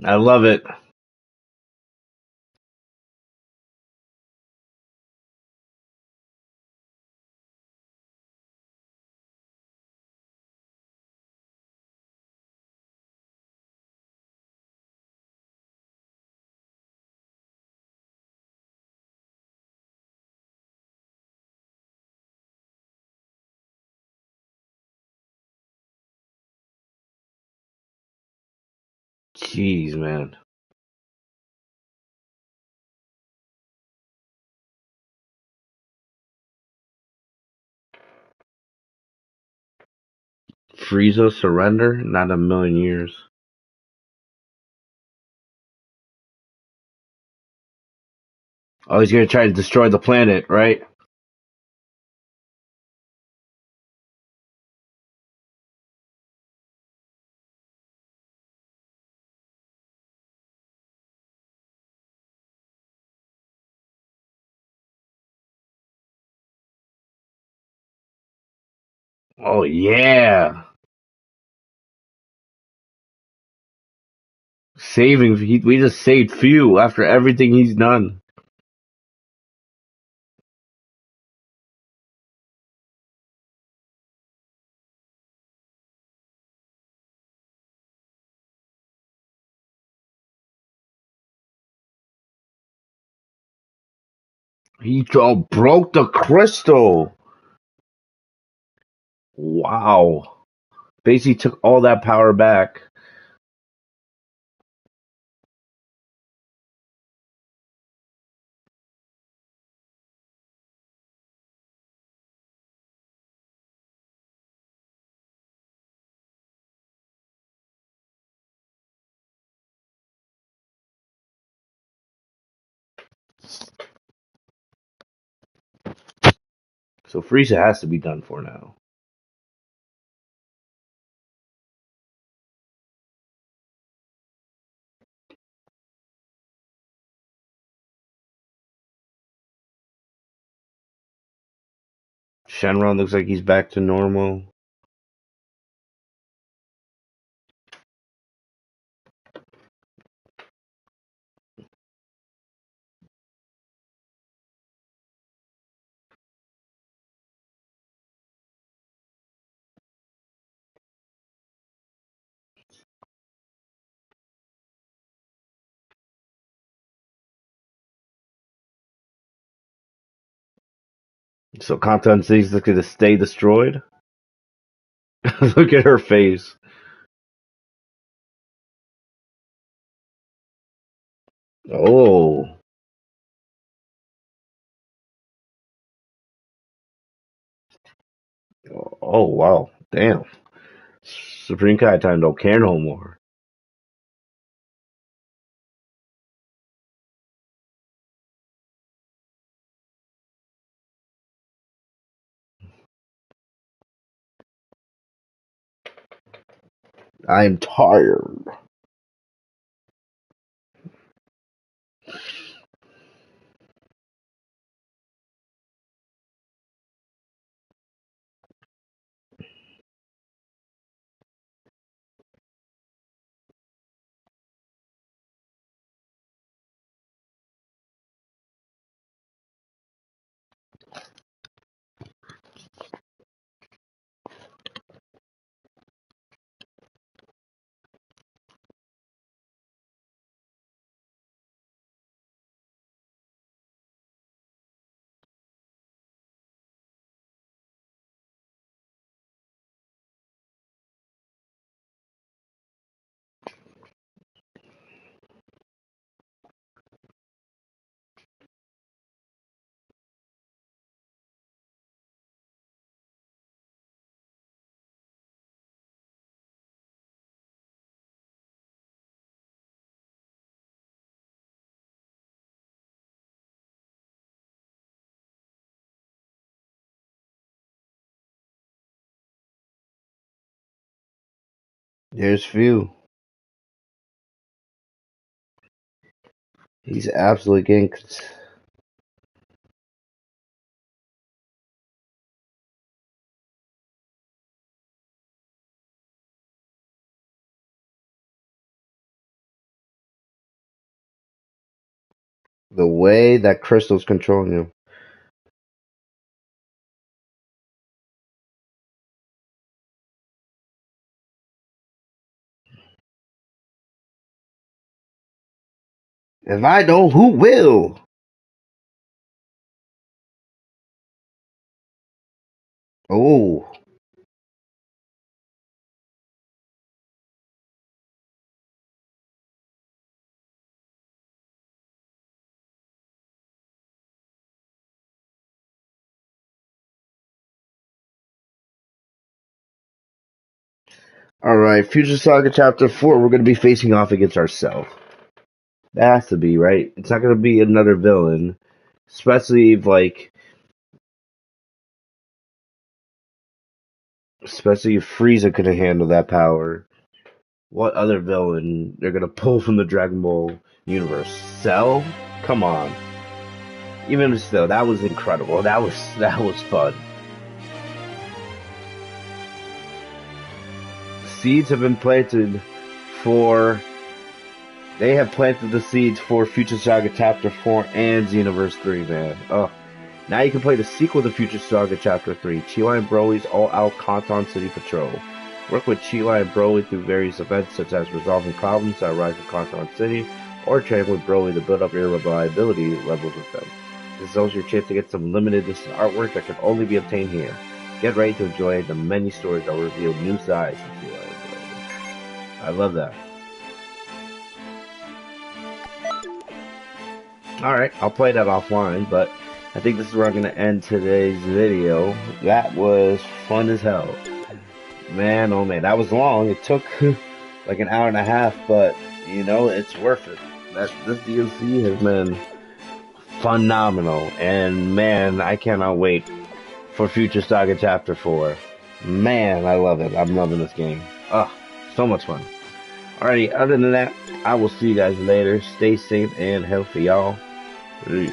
I love it. Jeez, man. Frieza surrender? Not a million years. Oh, he's gonna try to destroy the planet, right? Oh yeah, saving. We just saved few after everything he's done. He broke the crystal. Wow. Basically took all that power back. So Frieza has to be done for now. Shenron looks like he's back to normal. So Content says looking to stay destroyed. Look at her face. Oh. Oh wow. Damn. Supreme Kai time don't care no more. I'm tired. There's few. He's absolutely getting. The way that Crystal's controlling you. If I don't, who will? Oh. Alright, Future Saga Chapter 4, we're going to be facing off against ourselves. That has to be, right? It's not going to be another villain. Especially if, like... Especially if Frieza couldn't handle that power. What other villain they're going to pull from the Dragon Ball universe? Cell? Come on. Even still, that was incredible. That was fun. Seeds have been planted for... They have planted the seeds for Future Saga Chapter 4 and Xenoverse 3, man. Oh. Now you can play the sequel to Future Saga Chapter 3, Chila and Broly's All-Out Canton City Patrol. Work with Chila and Broly through various events such as resolving problems that arise in Canton City, or train with Broly to build up your reliability levels with them. This is also your chance to get some limited edition artwork that can only be obtained here. Get ready to enjoy the many stories that will reveal new sides of Chila and Broly. I love that. Alright, I'll play that offline, but I think this is where I'm going to end today's video. That was fun as hell. Man, oh man, that was long. It took like an hour and a half, but, you know, it's worth it. This DLC has been phenomenal, and man, I cannot wait for Future Saga Chapter 4. Man, I love it. I'm loving this game. Oh, so much fun. Alrighty, other than that, I will see you guys later. Stay safe and healthy, y'all. Peace.